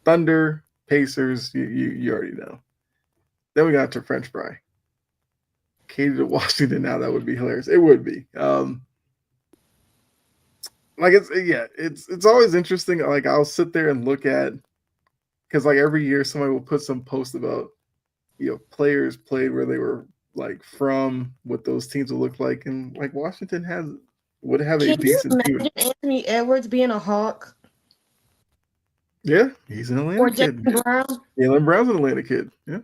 Thunder, Pacers. You already know. Then we got to French fry. Katie to Washington now, that would be hilarious. It would be. Like it's always interesting. Like I'll sit there and look at because like every year somebody will put some post about players played where they were like from what those teams would look like, and like Washington has would have a Can you decent team. imagine Anthony Edwards being a Hawk Yeah, he's an Atlanta or kid. Jalen Brown? Jalen Brown's an Atlanta kid. Yeah.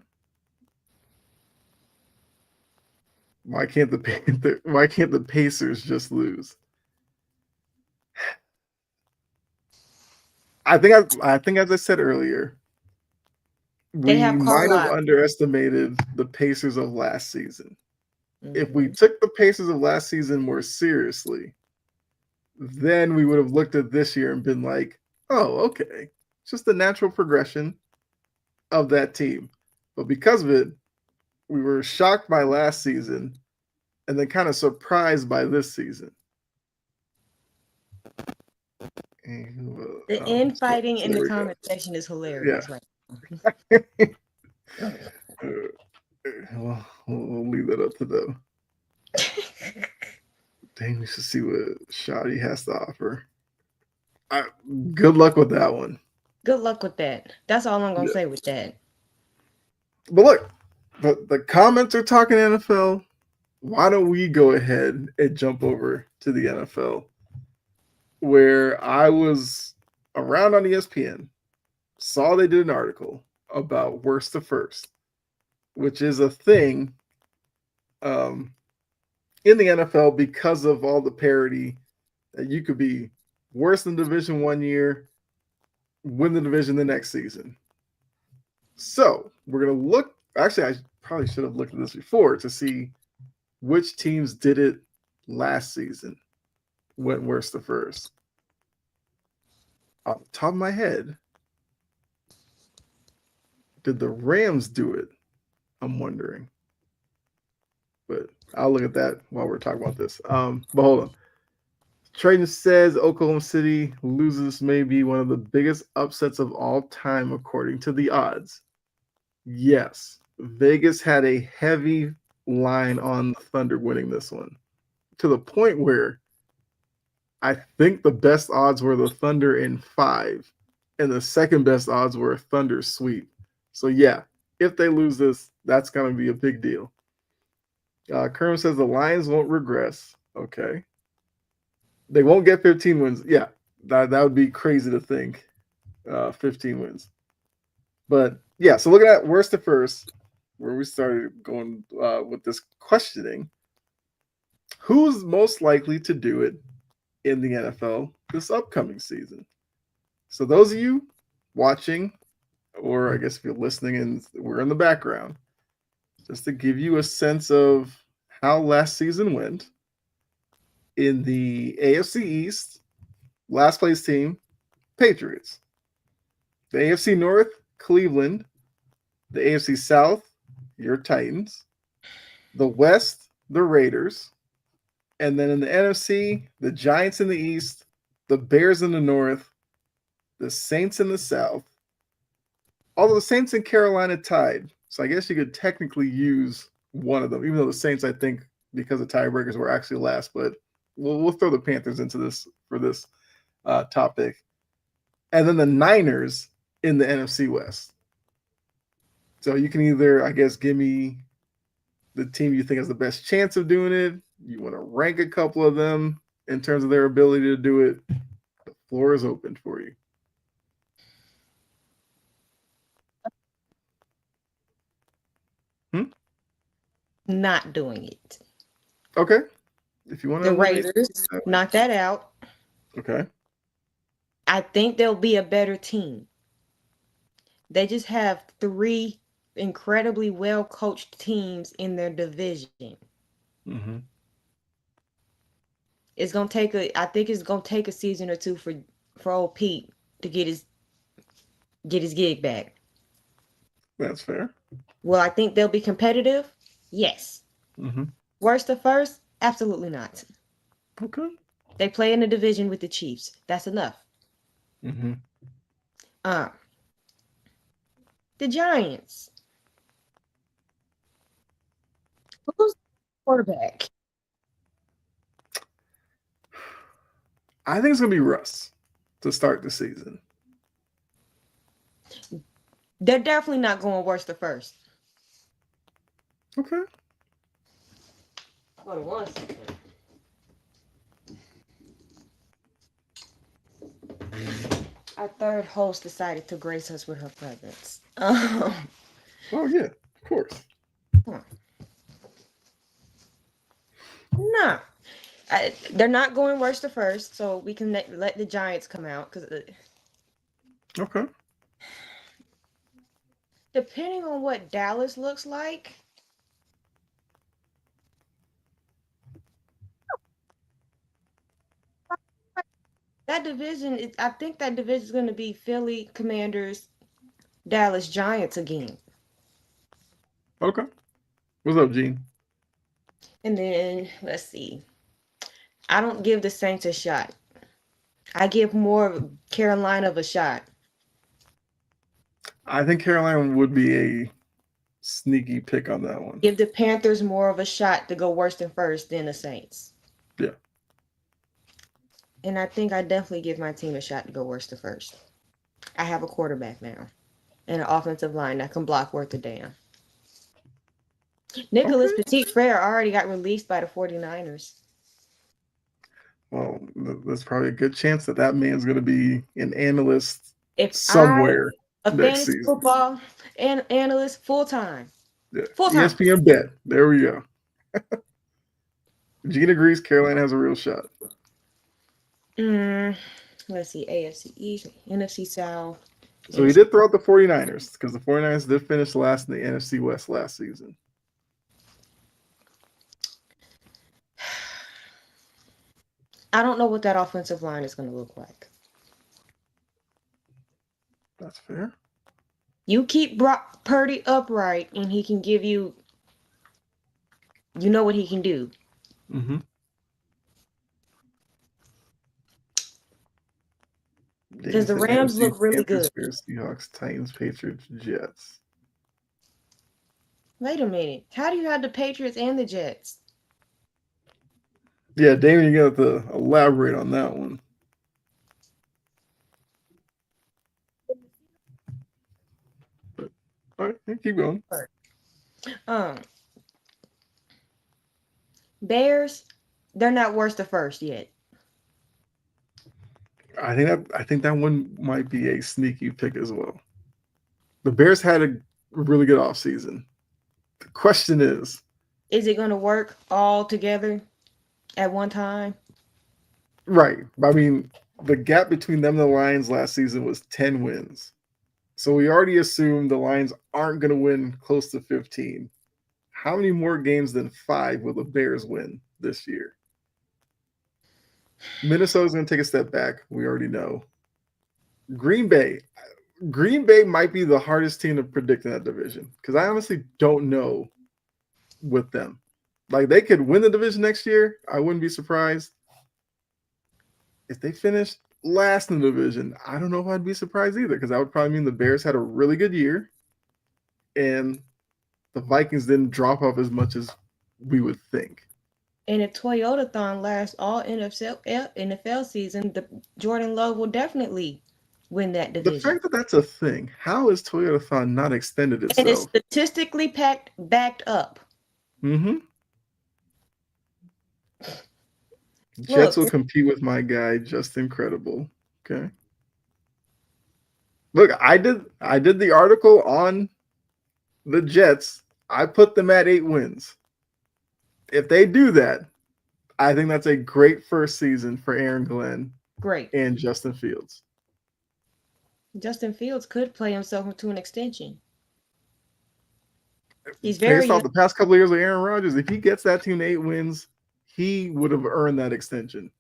Why can't the Pacers just lose? I think as I said earlier, They we have might have Carlisle. underestimated the Pacers of last season. If we Mhm. took the Pacers of last season more seriously, then we would have looked at this year and been like, oh, okay. It's just the natural progression of that team. But because of it, we were shocked by last season and then kind of surprised by this season. The infighting in the comment section is hilarious right Yeah. Well, we'll leave that up to them. Dang, we should see what Shoddy has to offer. I, good luck with that one. Good luck with that. That's all I'm gonna Yeah. say with that. But look, the comments are talking NFL. Why don't we go ahead and jump over to the NFL, where I was around on ESPN, saw they did an article about worst to first, which is a thing um, in the NFL because of all the parity that you could be worse than Division 1 year, win the division the next season. So we're gonna look. Actually, I probably should have looked at this before to see which teams did it last season, went worst to first. Off the top of my head, did the Rams do it? I'm wondering. But I'll look at that while we're talking about this. But hold on. Trading says Oklahoma City loses may be one of the biggest upsets of all time, according to the odds. Yes, Vegas had a heavy line on the Thunder winning this one to the point where I think the best odds were the Thunder in 5, and the second best odds were Thunder sweep. So yeah, if they lose this, that's going to be a big deal. Kerm says the Lions won't regress. Okay, they won't get 15 wins. Yeah, that would be crazy to think. 15 wins, but yeah. So looking at worst to first, where we started going with this questioning, who's most likely to do it in the NFL this upcoming season? So those of you watching, or I guess if you're listening and we're in the background, just to give you a sense of how last season went. In the AFC East, last place team, Patriots. The AFC North, Cleveland. The AFC South, your Titans. The West, the Raiders. And then in the NFC, the Giants in the East, the Bears in the North, the Saints in the South. Although the Saints and Carolina tied, so I guess you could technically use one of them, even though the Saints, I think, because of tiebreakers, were actually last. But we'll throw the Panthers into this for this topic. And then the Niners in the NFC West. So you can either, I guess, give me the team you think has the best chance of doing it. You want to rank a couple of them in terms of their ability to do it. The floor is open for you. Not doing it. Okay. If you want to The eliminate, Raiders, knock that out. okay. I think they'll be a better team. They just have 3 incredibly well coached teams in their division. Mm-hmm. It's gonna take I think it's gonna take a season or two for old Pete to get his gig back. That's fair. Will I think they'll be competitive? Yes. Mm-hmm. Worst to first? Absolutely not. Okay. They play in a division with the Chiefs. That's enough. Mm-hmm. Uh, the Giants. Quarterback. I think it's gonna be Russ to start the season. They're definitely not going worse the first. Okay. Hold on one second. Our third host decided to grace us with her presence. Oh yeah, of course. No, they're not going worse the first, so we can let the Giants come out because Okay. depending on what Dallas looks like, that division is. I think that division is going to be Philly, Commanders, Dallas, Giants again, Okay. What's up, Gene? and then let's see. I don't give the Saints a shot. I give more Carolina of a shot. I think Carolina would be a sneaky pick on that one. Give the Panthers more of a shot to go worse than first than the Saints. Yeah. And I think I definitely give my team a shot to go worse than first. I have a quarterback now and an offensive line that can block worth a damn. Nicholas Okay. Petit Frere already got released by the 49ers. Well, there's probably a good chance that that man's going to be an analyst If I, somewhere a next fantasy season. football analyst, full time. Yeah. Full time. ESPN bet. There we go. Gene agrees Carolina has a real shot. Let's see. AFC East, NFC South. So he did throw out the 49ers because the 49ers did finish last in the NFC West last season. I don't know what that offensive line is going to look like. That's fair. You keep Brock Purdy upright, and he can give you. You know what he can do. Mm-hmm. Because the Rams NFC, look really Panthers, good. Bears, Seahawks, Titans, Patriots, Jets. Wait a minute. How do you have the Patriots and the Jets? Yeah, Damon, you got to elaborate on that one. But, all right, keep going. Um, Bears, they're not worse the first yet. I think that one might be a sneaky pick as well. The Bears had a really good offseason. The question is, Is it going to work all together at one time? right? I mean, the gap between them and the Lions last season was 10 wins. So we already assumed the Lions aren't going to win close to 15. How many more games than 5 will the Bears win this year? Minnesota's going to take a step back. We already know. Green Bay. Green Bay might be the hardest team to predict in that division because I honestly don't know with them. Like they could win the division next year. I wouldn't be surprised. If they finished last in the division, I don't know if I'd be surprised either because that would probably mean the Bears had a really good year and the Vikings didn't drop off as much as we would think. And if Toyotathon lasts all NFL season, the Jordan Love will definitely win that The division. fact that that's a thing, how is Toyotathon not extended And it's itself? statistically backed up. Mm-hmm. Jets Look, will compete with my guy, just incredible. Okay. Look, I did the article on the Jets. I put them at 8 wins. If they do that, I think that's a great first season for Aaron Glenn great. and Justin Fields. Justin Fields could play himself into an extension. He's very Based young. off the past couple of years of Aaron Rodgers, if he gets that team to 8 wins, he would have earned that extension.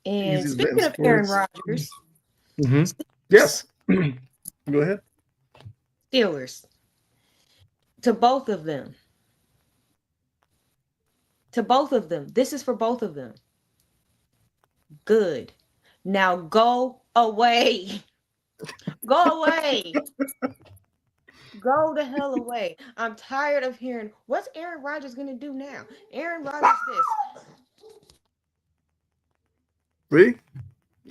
And Easiest bet in speaking of Aaron sports. Rodgers, Mm-hmm. Yes. Go ahead. Steelers, to both of them. To both of them. This is for both of them. Good. Now go away. Go away. Go the hell away. I'm tired of hearing what's Aaron Rodgers gonna do now? Aaron Rodgers this. See,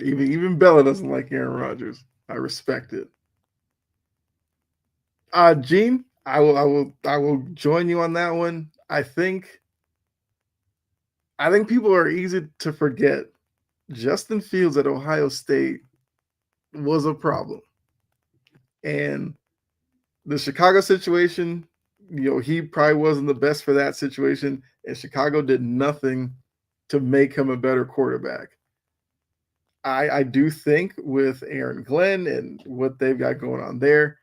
even Bella doesn't like Aaron Rodgers. I respect it. Gene, I will join you on that one. I think people are easy to forget. Justin Fields at Ohio State was a problem, and the Chicago situation, he probably wasn't the best for that situation, and Chicago did nothing to make him a better quarterback. I do think with Aaron Glenn and what they've got going on there,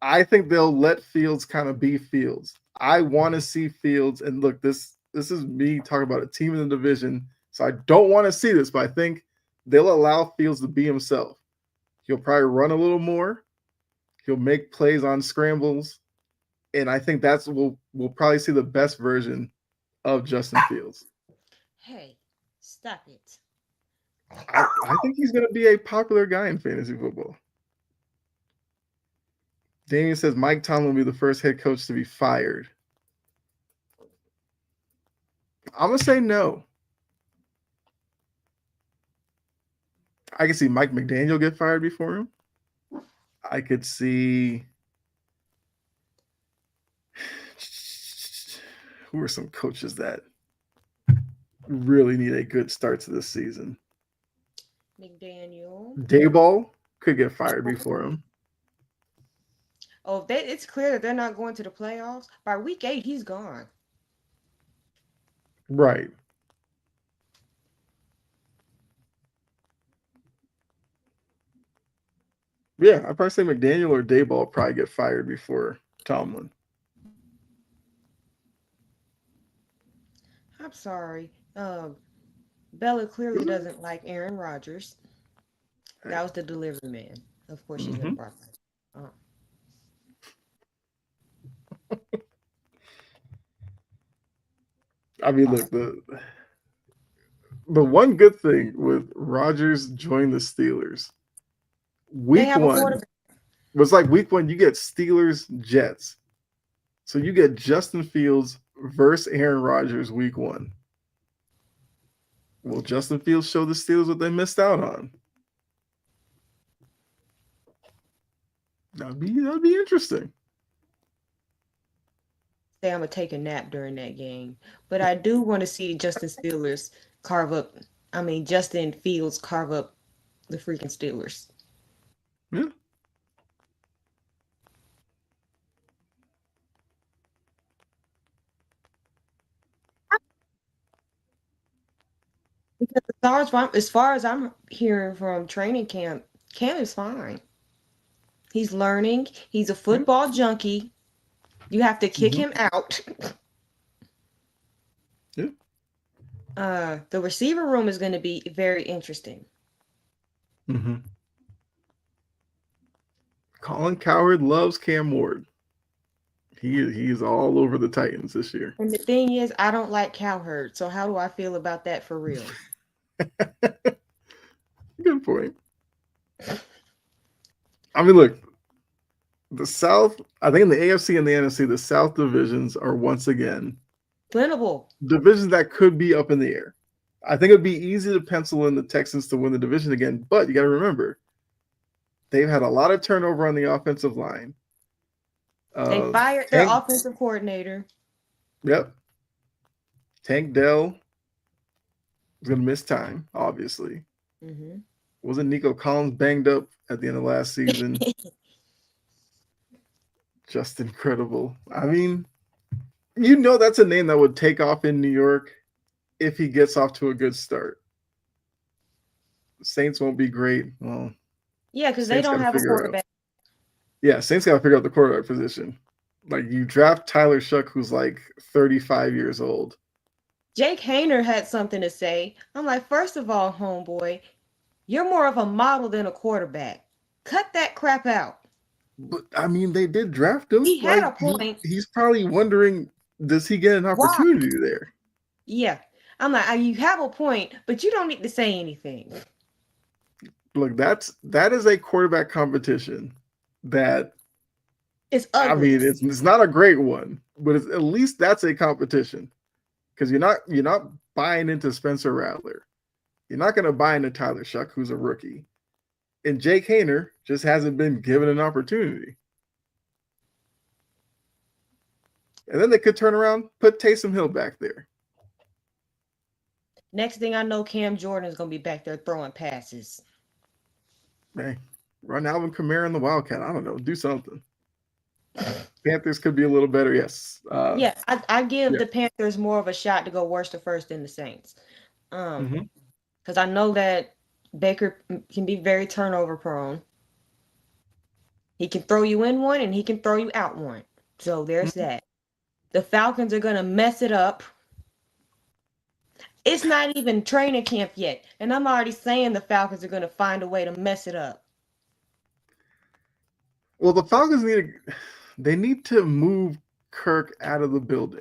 I think they'll let Fields kind of be Fields. I want to see Fields, and look, this is me talking about a team in the division, so I don't want to see this, but I think they'll allow Fields to be himself. He'll probably run a little more. He'll make plays on scrambles, and I think we'll probably see the best version of Justin Fields. Hey, stop it. I think he's going to be a popular guy in fantasy football. Damien says Mike Tomlin will be the first head coach to be fired. I'm going to say no. I can see Mike McDaniel get fired before him. I could see. Who are some coaches that really need a good start to this season? McDaniel. Dayball could get fired before him. Oh, it's clear that they're not going to the playoffs. By week 8, he's gone. Right. Yeah, I'd probably say McDaniel or Dayball probably get fired before Tomlin. I'm sorry. Bella clearly doesn't like Aaron Rodgers. That was the delivery man. Of course, she's gonna bark. I mean, look, the one good thing with Rodgers joining the Steelers, week one was like week one, you get Steelers Jets. So you get Justin Fields versus Aaron Rodgers week one. Will Justin Fields show the Steelers what they missed out on? That'd be interesting. Say I'm gonna take a nap during that game, but I do want to see Justin Fields carve up the freaking Steelers. Yeah. Because as far as I'm hearing from training camp, Cam is fine. He's learning. He's a football junkie. You have to kick him out. Yeah. The receiver room is going to be very interesting. Mm-hmm. Colin Cowherd loves Cam Ward. He's all over the Titans this year. And the thing is, I don't like Cowherd. So how do I feel about that for real? Good point. I mean, look, the South, I think in the AFC and the NFC, the South divisions are once again winnable. Divisions that could be up in the air. I think it'd be easy to pencil in the Texans to win the division again, but you got to remember, they've had a lot of turnover on the offensive line. They fired their offensive coordinator. Yep. Tank Dell is going to miss time, obviously. Mm-hmm. Wasn't Nico Collins banged up at the end of last season? Just incredible. I mean, that's a name that would take off in New York if he gets off to a good start. Saints won't be great. Well, yeah, because they don't have a quarterback. Yeah, Saints got to figure out the quarterback position. Like, you draft Tyler Shuck, who's like 35 years old. Jake Hayner had something to say. I'm like, first of all, homeboy, you're more of a model than a quarterback. Cut that crap out. But, I mean, they did draft him. He had a point. He's probably wondering, does he get an opportunity there? Yeah. I'm like, you have a point, but you don't need to say anything. Look, that is a quarterback competition that It's I ugly. mean, it's not a great one, but at least that's a competition because you're not buying into Spencer Rattler. You're not going to buy into Tyler Shuck, who's a rookie, and Jake Hayner just hasn't been given an opportunity. And then they could turn around, put Taysom Hill back there. Next thing I know, Cam Jordan is gonna be back there throwing passes. Hey, run Alvin Kamara in the Wildcat. I don't know, do something. Panthers could be a little better, yes. Yeah, I give Yeah. the Panthers more of a shot to go worse to first than the Saints. Mm-hmm. Because I know that Baker can be very turnover prone. He can throw you in one and he can throw you out one. So there's Mm-hmm. that. The Falcons are gonna mess it up. It's not even training camp yet, and I'm already saying the Falcons are gonna find a way to mess it up. Well, the Falcons need to move Kirk out of the building.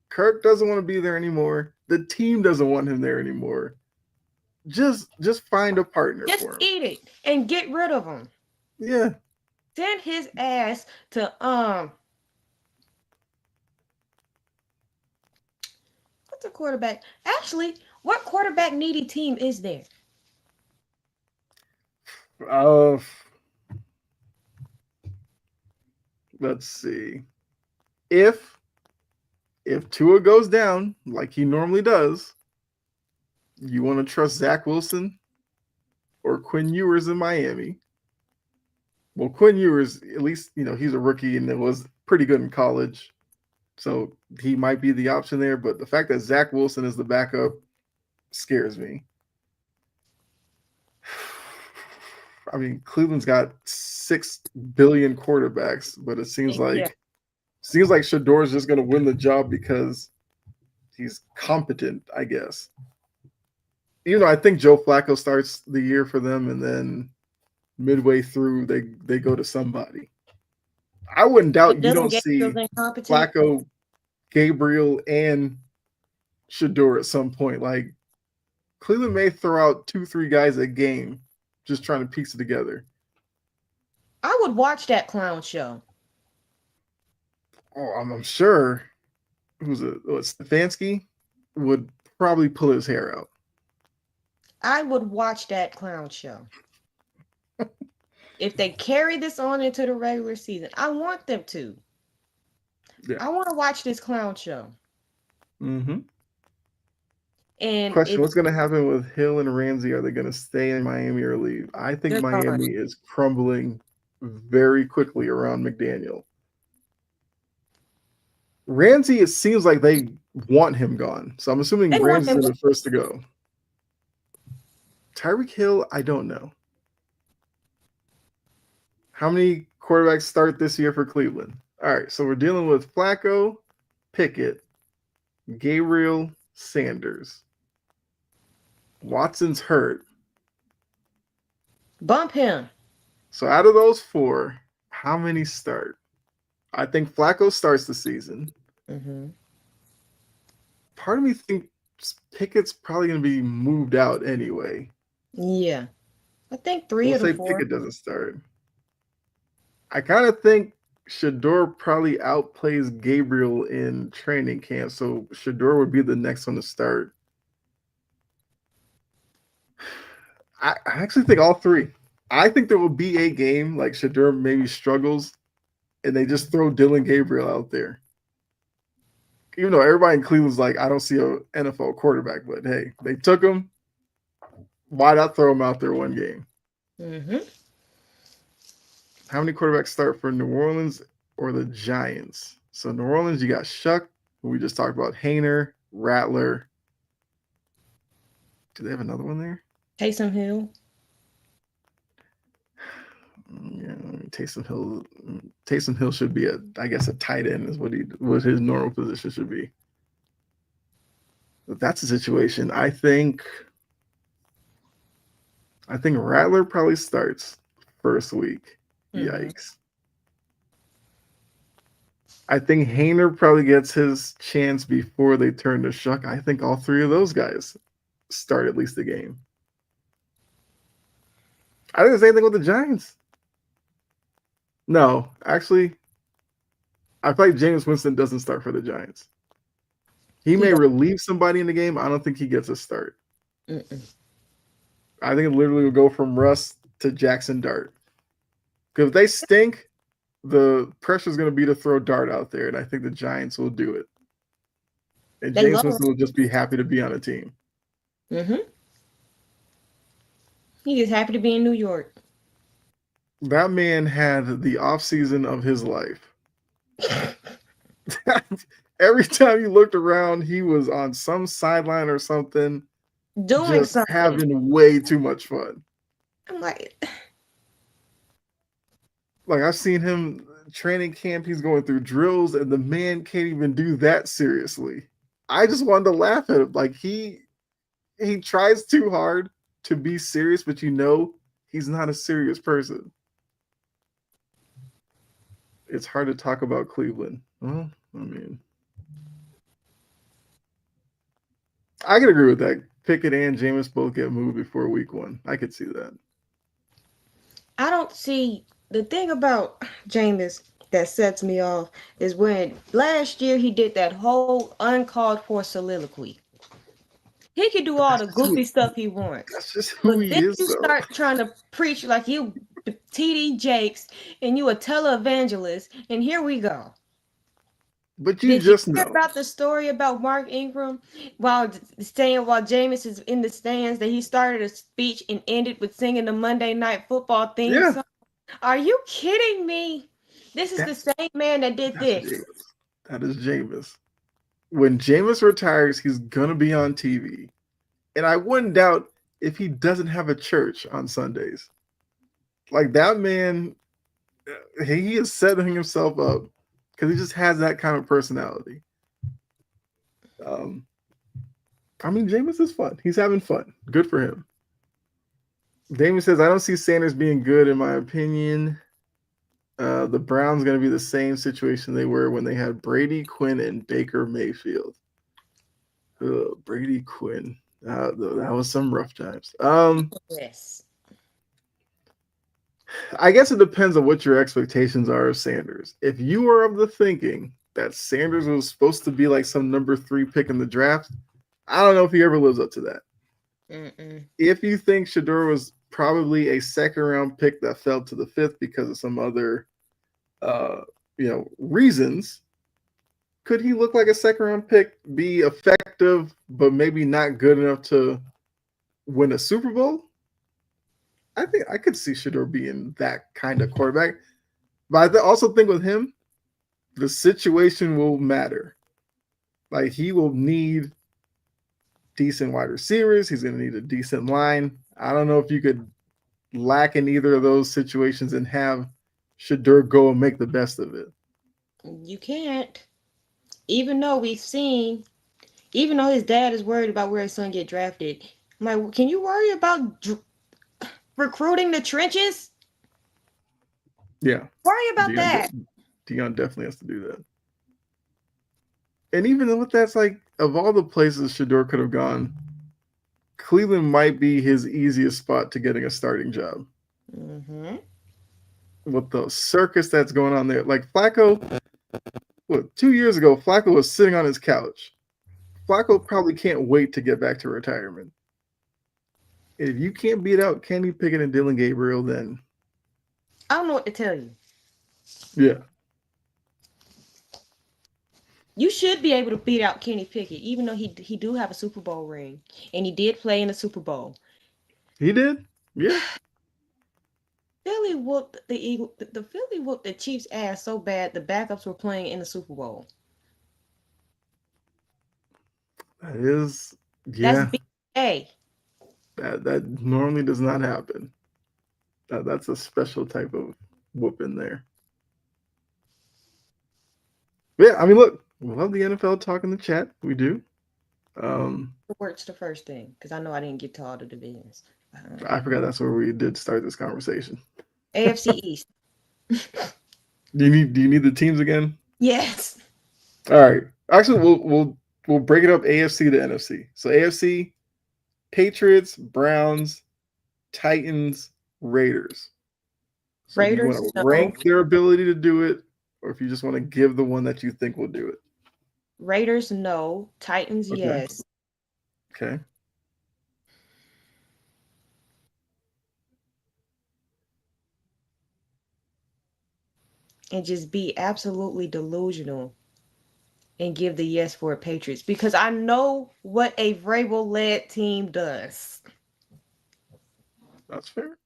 Kirk doesn't want to be there anymore. The team doesn't want him there anymore. Just find a partner Just for him. eat it and get rid of him. Yeah. Send his ass to what's a quarterback? Actually, what quarterback needy team is there? Uh, let's see. If if Tua goes down like he normally does, you want to trust Zach Wilson or Quinn Ewers in Miami. Well, Quinn Ewers, at least he's a rookie and it was pretty good in college, so he might be the option there. But the fact that Zach Wilson is the backup scares me. I mean, Cleveland's got 6 billion quarterbacks, but it Yeah, seems like Shador's just going to win the job because he's competent, I guess. Even though I think Joe Flacco starts the year for them, and then midway through they go to somebody. I wouldn't but doubt you doesn't don't Gabriel's see incompetent? Flacco, Gabriel, and Shador at some point. Like Cleveland may throw out 2-3 guys a game, just trying to piece it together. I would watch that clown show. Oh, I'm sure. Stefanski would probably pull his hair out. I would watch that clown show. If they carry this on into the regular season, I want them to. Yeah. I want to watch this clown show. Mm-hmm. And Question: it's what's going to happen with Hill and Ramsey? Are they going to stay in Miami or leave? I think they're gone. Miami is crumbling very quickly around McDaniel. Ramsey, it seems like they want him gone, so I'm assuming They want Ramsey's them. in the first to go. Tyreek Hill, I don't know. How many quarterbacks start this year for Cleveland? All right, so we're dealing with Flacco, Pickett, Gabriel, Sanders. Watson's hurt. Bump him. So out of those 4, how many start? I think Flacco starts the season. Mm-hmm. Part of me thinks Pickett's probably going to be moved out anyway. Yeah. I think 3 We'll of the say 4. Pickett doesn't start. I kind of think Shador probably outplays Gabriel in training camp, so Shador would be the next one to start. I actually think all 3. I think there will be a game like Shador maybe struggles, and they just throw Dylan Gabriel out there. Even though everybody in Cleveland's like, I don't see an NFL quarterback, but hey, they took him. Why not throw him out there one game? Mm-hmm. How many quarterbacks start for New Orleans or the Giants? So New Orleans, you got Shuck, who we just talked about, Hayner, Rattler. Do they have another one there? Taysom Hill. Yeah, Taysom Hill. Taysom Hill should be I guess a tight end is what his normal position should be. If that's the situation, I think Rattler probably starts first week. Mm-hmm. Yikes. I think Hayner probably gets his chance before they turn to Shuck. I think all 3 of those guys start at least a game. I think the same thing with the Giants. No, actually, I feel like Jameis Winston doesn't start for the Giants. He He may don't. relieve somebody in the game. I don't think he gets a start. Mm-mm. I think it literally will go from Russ to Jackson Dart. Because if they stink, the pressure is going to be to throw Dart out there, and I think the Giants will do it. And They James love. Winston will just be happy to be on a team. Mm-hmm. He is happy to be in New York. That man had the off season of his life. Every time you looked around, he was on some sideline or something, Doing just something. having way too much fun. I'm like, Like I've seen him training camp, he's going through drills, and the man can't even do that seriously. I just wanted to laugh at him. Like he tries too hard to be serious, but you know he's not a serious person. It's hard to talk about Cleveland. Well, I mean, I can agree with that. Pickett and Jameis both get moved before week one. I could see that. I don't see the thing about Jameis that sets me off is when last year he did that whole uncalled for soliloquy. He can do But all the goofy stuff he wants. that's just who But he then is, you though. start trying to preach like you TD Jakes and you a televangelist, and here we go. But you Did you just hear know. about the story about Mark Ingram while Jameis is in the stands that he started a speech and ended with singing the Monday Night Football theme Yeah, song? Are you kidding me? This is the that's same man that did that's this. Jameis. That is Jameis. When Jameis retires, he's gonna be on TV, and I wouldn't doubt if he doesn't have a church on Sundays. Like that man, he is setting himself up because he just has that kind of personality. Um, I mean, Jameis is fun. He's having fun. Good for him. Damon says, I don't see Sanders being good, in my opinion. The Browns going to be the same situation they were when they had Brady Quinn and Baker Mayfield. Brady Quinn. That was some rough times. Yes. I guess it depends on what your expectations are of Sanders. If you are of the thinking that Sanders was supposed to be like some number 3 pick in the draft, I don't know if he ever lives up to that. Mm-mm. If you think Shador was probably a second round pick that fell to the 5th because of some other uh, reasons, could he look like a second round pick, be effective, but maybe not good enough to win a Super Bowl? I think I could see Shador being that kind of quarterback. But I also think with him, the situation will matter. Like he will need decent wide receivers. He's going to need a decent line. I don't know if you could lack in either of those situations and have Shador go and make the best of it. You can't. Even though we've seen, even though his dad is worried about where his son get drafted, I'm like, can you worry about recruiting the trenches? Yeah, Worry about Dion, that. Dion definitely has to do that. And even with that's like, of all the places Shador could have gone, Cleveland might be his easiest spot to getting a starting job. Mm-hmm. With the circus that's going on there, like Flacco, 2 years ago, Flacco was sitting on his couch. Flacco probably can't wait to get back to retirement. If you can't beat out Kenny Pickett and Dylan Gabriel, then I don't know what to tell you. yeah, You should be able to beat out Kenny Pickett, even though he do have a Super Bowl ring, and he did play in the Super Bowl. he did. Yeah, Philly whooped the Eagle. The Philly whooped the Chiefs' ass so bad the backups were playing in the Super Bowl. that is. That's Yeah, BA. that normally does not happen. That's a special type of whooping there. But yeah, I mean, look, we love the NFL talk in the chat. We do. Works the first thing because I know I didn't get to all the divisions. I forgot that's where we did start this conversation. AFC East. Do you need the teams again? Yes. All right. Actually, we'll break it up AFC to NFC. So AFC, Patriots, Browns, Titans, Raiders. So do you want Raiders. to No. rank their ability to do it, or if you just want to give the one that you think will do it. Raiders, no. Titans, Okay. yes. Okay. And just be absolutely delusional and give the yes for Patriots because I know what a Vrabel led team does. That's fair.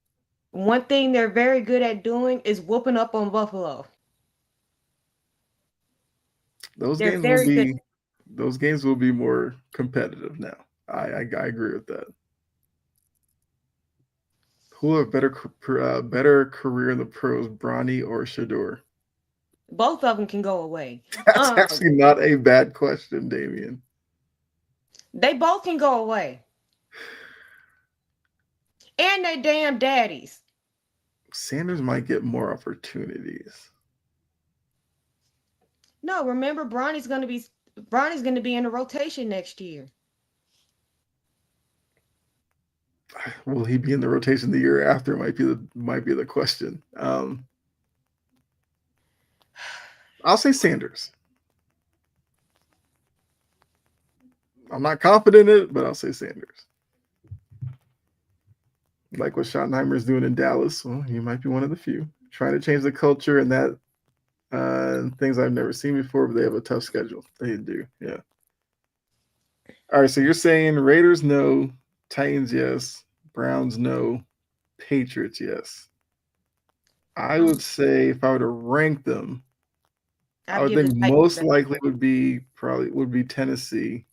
One thing they're very good at doing is whooping up on Buffalo. Those They're games will very good. be those games will be more competitive now. I agree with that. Who will have better career in the pros, Bronny or Shador? Both of them can go away. That's Um, actually not a bad question, Damien. they both can go away. And they damn daddies. Sanders might get more opportunities. No, remember Bronny's gonna be in the rotation next year. Will he be in the rotation the year after? Might be the question. I'll say Sanders. I'm not confident in it, but I'll say Sanders. Like what Schottenheimer is doing in Dallas, well, he might be one of the few trying to change the culture and that things I've never seen before. But they have a tough schedule. They do, yeah. All right, so you're saying Raiders no, Titans yes, Browns no, Patriots yes. I would say if I were to rank them, I I'd would give the think Titans most that. likely would be Tennessee.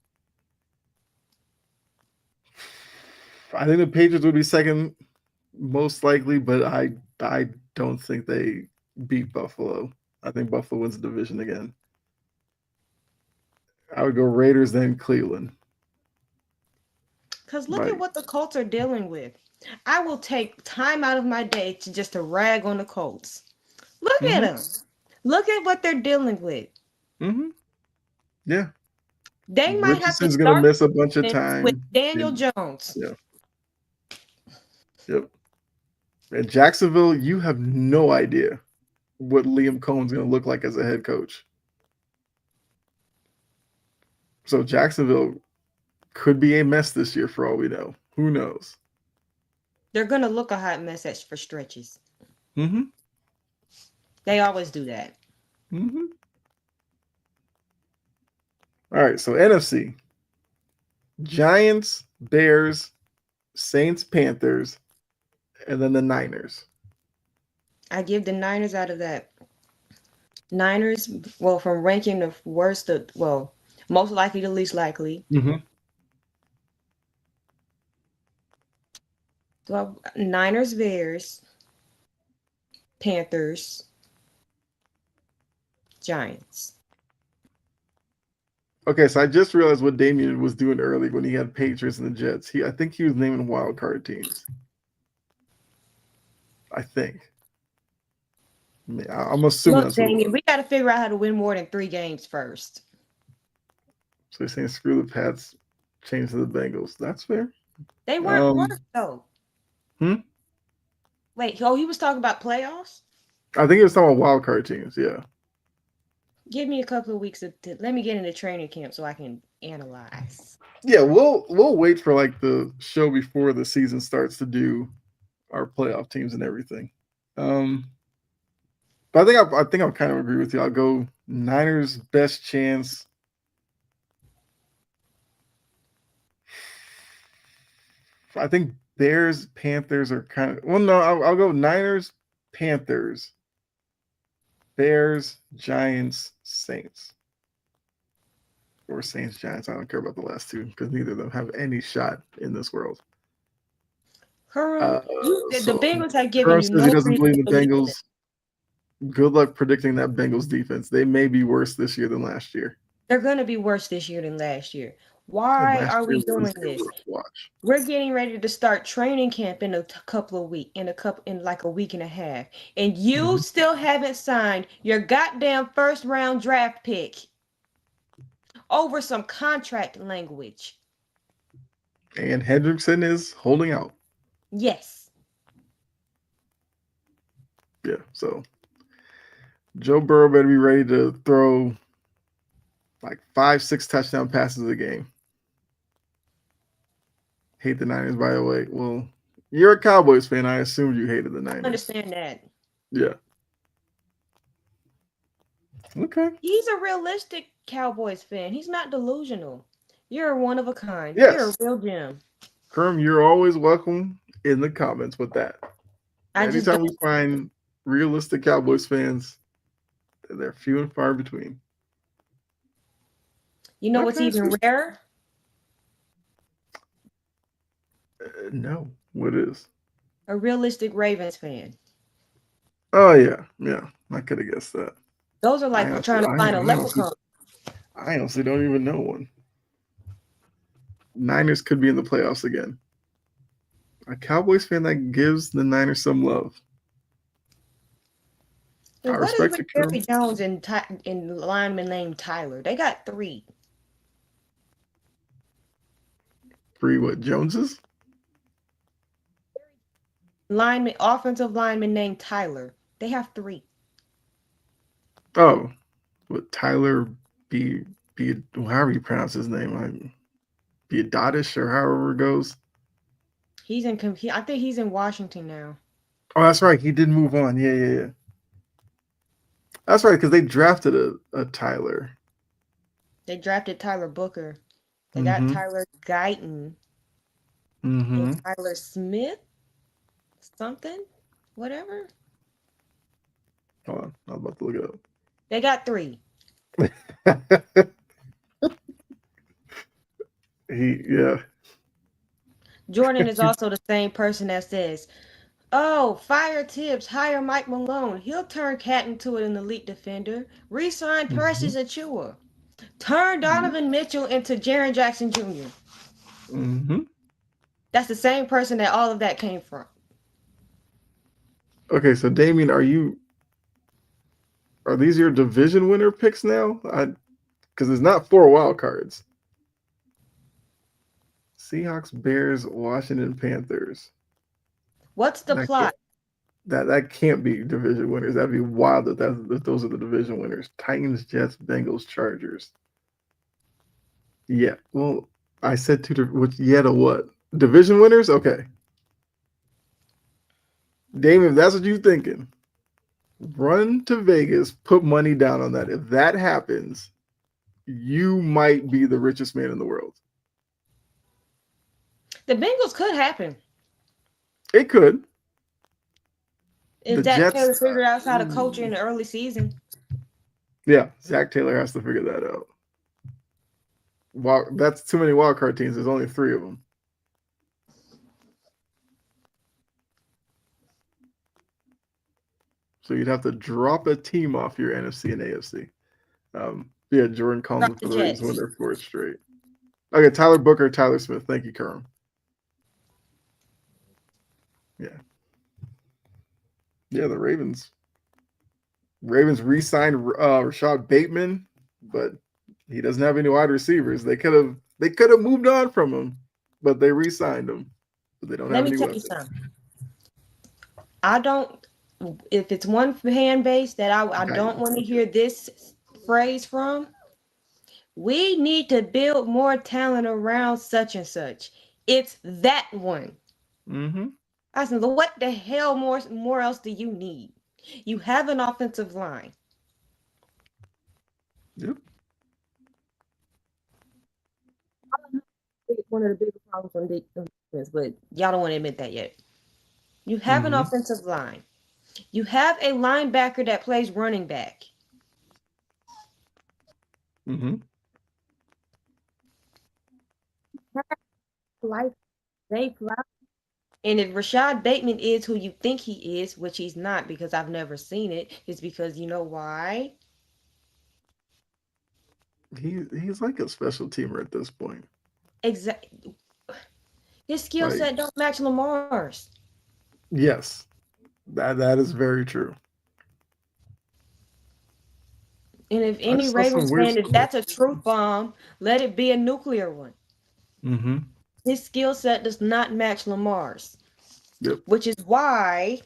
I think the Patriots would be second most likely, but I don't think they beat Buffalo. I think Buffalo wins the division again. I would go Raiders then Cleveland. Because look at But what the Colts are dealing with. I will take time out of my day to just to rag on the Colts. Look at mm-hmm, them. Look at what they're dealing with. mm-hmm, yeah, They might have to Richardson's gonna start miss a bunch of this with time. Daniel And, Jones. yeah, yep. At Jacksonville, you have no idea what Liam Cohen's gonna look like as a head coach. So Jacksonville could be a mess this year for all we know. Who knows? They're gonna look a hot mess for stretches. Mm-hmm. They always do that. Mm-hmm. All right, so NFC. Giants, Bears, Saints, Panthers, and then the Niners. I give the Niners out of that. Niners, well, from ranking the worst to, well, most likely to least likely. Mm-hmm. Well, Niners, Bears, Panthers, Giants. Okay, so I just realized what Damien was doing earlier when he had Patriots and the Jets. I think he was naming wild card teams. I think. I'm assuming Look, that's what it Damien, was. we got to figure out how to win more than 3 games first. So he's saying screw the Pats, change to the Bengals. That's fair. They weren't Um, worse though. hmm? Wait, oh, he was talking about playoffs. I think he was talking about wild card teams. Yeah. Give me a couple of weeks let me get into training camp so I can analyze. Yeah, we'll wait for like the show before the season starts to do our playoff teams and everything. Um, but I think I'll kind of agree with you. I'll go Niners best chance. I think Bears Panthers are kind of well. No, I'll go Niners Panthers Bears Giants Saints or Saints Giants. I don't care about the last two because neither of them have any shot in this world. Herm, Uh, the so Bengals have given Kern you says he no doesn't reason believe to in the believe in them. Bengals. Good luck predicting that Bengals defense. They may be worse this year than last year. They're going to be worse this year than last year. And Why last are year we was doing a this? rough watch. We're getting ready to start training camp in a couple of weeks, in like a week and a half, and you Mm-hmm. still haven't signed your goddamn first round draft pick over some contract language. And Hendrickson is holding out. Yes. Yeah. So Joe Burrow better be ready to throw like 5, 6 touchdown passes a game. Hate the Niners, by the way. Well, you're a Cowboys fan. I assumed you hated the I Niners. understand that. Yeah. Okay. He's a realistic Cowboys fan. He's not delusional. You're one of a kind. You're a Yes. real gem. Kerm, you're always welcome in the comments with that. I just Anytime don't. we find realistic Cowboys fans, they're few and far between. You know what's Okay. even rarer? No. What is? A realistic Ravens fan. Oh yeah, yeah. I could have guessed that. Those are I like honestly, trying to I, find a I honestly, leprechaun. I honestly don't even know one. Niners could be in the playoffs again. A Cowboys fan that gives the Niners some love. I And what is respect with it, Jerry Kerm. Jones and lineman named Tyler? They got three. Free what Joneses? Offensive lineman named Tyler. They have three. Oh, what Tyler be however you pronounce his name. Be Dottish or however it goes. I think he's in Washington now. Oh, that's right. He did move on. Yeah, yeah, yeah. That's right because they drafted a Tyler. They drafted Tyler Booker. They got Mm-hmm. Tyler Guyton and Mm-hmm. Tyler Smith. Something, whatever. Hold on, I was about to look They got three. it up. Yeah. Jordan is also the same person that says, "Oh, fire Tibbs, hire Mike Malone. He'll turn Cat into an elite defender. Resign Mm-hmm. Precious Achua. Turn Donovan Mitchell into Jaren Jackson Jr." Mm-hmm. That's the same person that all of that came from. Okay, so Damien, are these your division winner picks now? Because it's not 4 wild cards. Seahawks, Bears, Washington, Panthers. What's the That can't plot? that can't be division winners. That'd be wild that those are the division winners. Titans, Jets, Bengals, Chargers. Yeah. Well, I said two. Which yet a what? Division winners? Okay. Damien, if that's what you're thinking, run to Vegas, put money down on that. If that happens, you might be the richest man in the world. The Bengals could happen. It could. If The Zach Jets, Taylor figured out how to coach in the early season. yeah, Zach Taylor has to figure that out. Well, that's too many wildcard teams. There's only 3 of them. So you'd have to drop a team off your NFC and AFC. Yeah, Jordan calling Drop them the for the Ravens win Jets. their 4th straight. Okay, Tyler Booker, Tyler Smith. Thank you, Kerm. Yeah. Yeah, the Ravens. Ravens re-signed Rashad Bateman, but he doesn't have any wide receivers. They could have moved on from him, but they re-signed him. But they don't Let have me any tell you weapons. something. I don't, if it's one fan base that I don't Guidance. want to Okay. hear this phrase from, we need to build more talent around such and such. It's that one. Mm-hmm. I said, what the hell more else do you need? You have an offensive line. Yep. One of the biggest problems on defense, but y'all don't want to admit that yet. You have an Mm-hmm. offensive line. You have a linebacker that plays running back. Mm-hmm. Life, they fly. And if Rashad Bateman is who you think he is, which he's not because I've never seen it, is because you know why? He's like a special teamer at this point. Exactly. His skill Like, set don't match Lamar's. yes, that is very true. And if I any just saw some Ravens weird fan, if stuff. that's a truth bomb, let it be a nuclear one. Mm-hmm. His skill set does not match Lamar's, Yep. which is why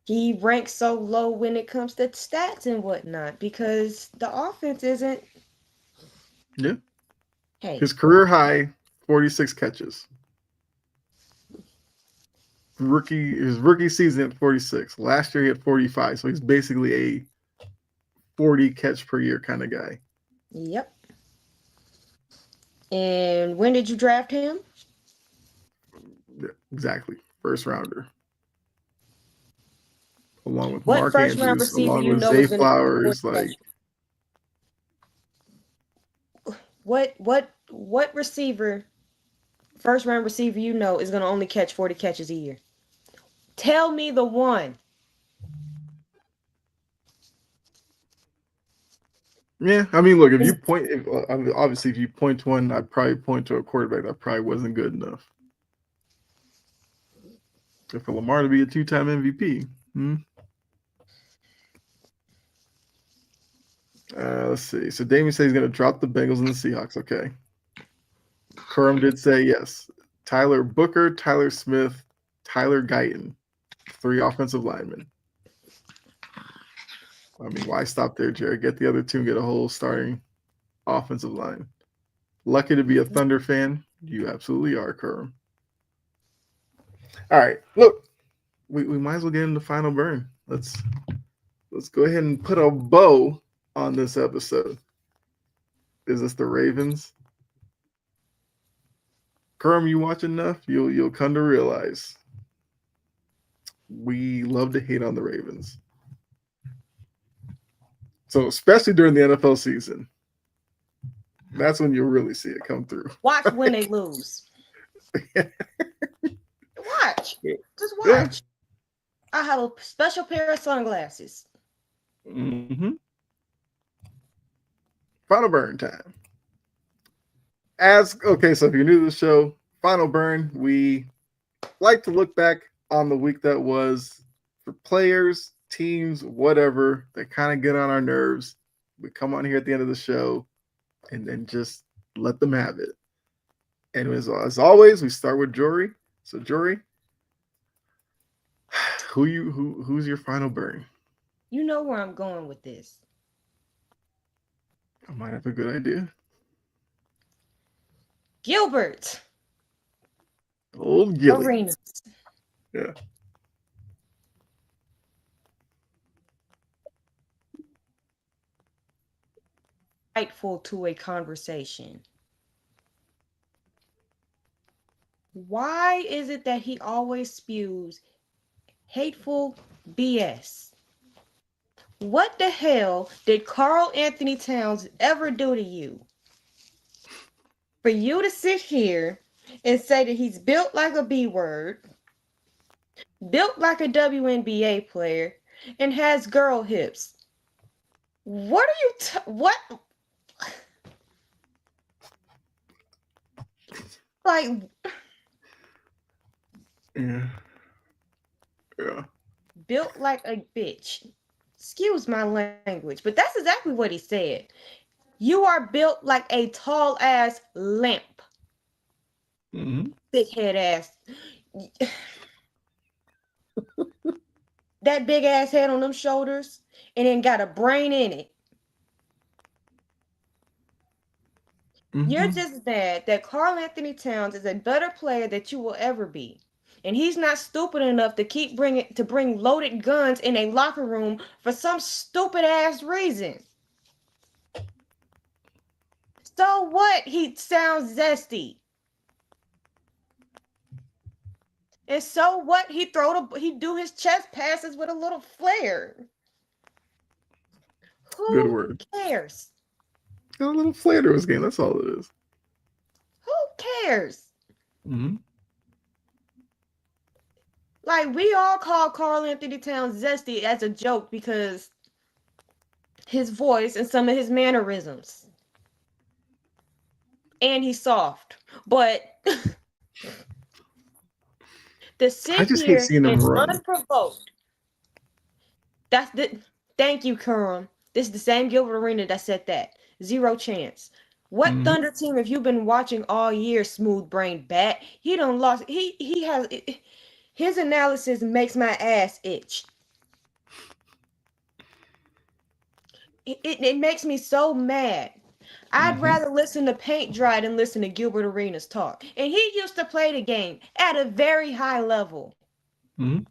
He ranks so low when it comes to stats and whatnot because the offense isn't. Yeah. Hey, His career high, 46 catches. His rookie season at 46. Last year he had 45, so he's basically a 40 catch per year kind of guy. yep. And when did you draft him? Yeah, exactly. First rounder. Along with What Mark first round Andrews, receiver along you with know Zay is going to Flowers. Like, what receiver, first round receiver you know is going to only catch 40 catches a year? Tell me the one. yeah, I mean, look, if you point, obviously, if you point to one, I'd probably point to a quarterback that probably wasn't good enough. If for Lamar to be a two-time MVP, let's see. So Damien says he's going to drop the Bengals and the Seahawks. Okay. Kurum did say yes. Tyler Booker, Tyler Smith, Tyler Guyton, 3 offensive linemen. I mean, why stop there, Jared? Get the other two and get a whole starting offensive line. Lucky to be a Thunder fan. You absolutely are, Kurum. All right, look, we might as well get into the final burn. Let's go ahead and put a bow on this episode. Is this the Ravens? Kurum, you watch enough, you'll come to realize we love to hate on the Ravens. So especially during the NFL season, that's when you'll really see it come through. Watch when they lose. Watch. Just Yeah. watch. I have a special pair of sunglasses. Mm-hmm. Final burn time. So if you're new to the show, final burn, we like to look back on the week that was for players, teams, whatever that kind of get on our nerves. We come on here at the end of the show and then just let them have it. And as always, we start with Jory. So Jory, who's your final burn? You know where I'm going with this. I might have a good idea. Gilbert Old Gilly. Arenas. Yeah. Rightful to a conversation. Why is it that he always spews hateful BS? What the hell did Carl Anthony Towns ever do to you? For you to sit here and say that he's built like a B word, built like a WNBA player, and has girl hips. What are you what like Yeah. Yeah. built like a bitch? Excuse my language, but that's exactly what he said. You are built like a tall ass lamp. Mm-hmm. Thick head ass. That big ass head on them shoulders and then got a brain in it. You're Mm-hmm. just mad that Carl Anthony Towns is a better player that you will ever be. And he's not stupid enough to bring loaded guns in a locker room for some stupid ass reason. So what? He sounds zesty. And so what? He do his chest passes with a little flair. Good Who word. cares? Got a little flair to his game. That's all it is. Who cares? Mm-hmm. Like we all call Carl Anthony Towns zesty as a joke because his voice and some of his mannerisms. And he's soft. But to sit I just hate here seeing him and run. unprovoked. That's the Thank you, Kurum. This is the same Gilbert Arena that said that. Zero chance. What Mm-hmm. Thunder team have you been watching all year, smooth brain bat? He don't lost. He has his analysis makes my ass itch. It makes me so mad. I'd Mm-hmm. rather listen to paint dry than listen to Gilbert Arenas talk. And he used to play the game at a very high level. Mm-hmm.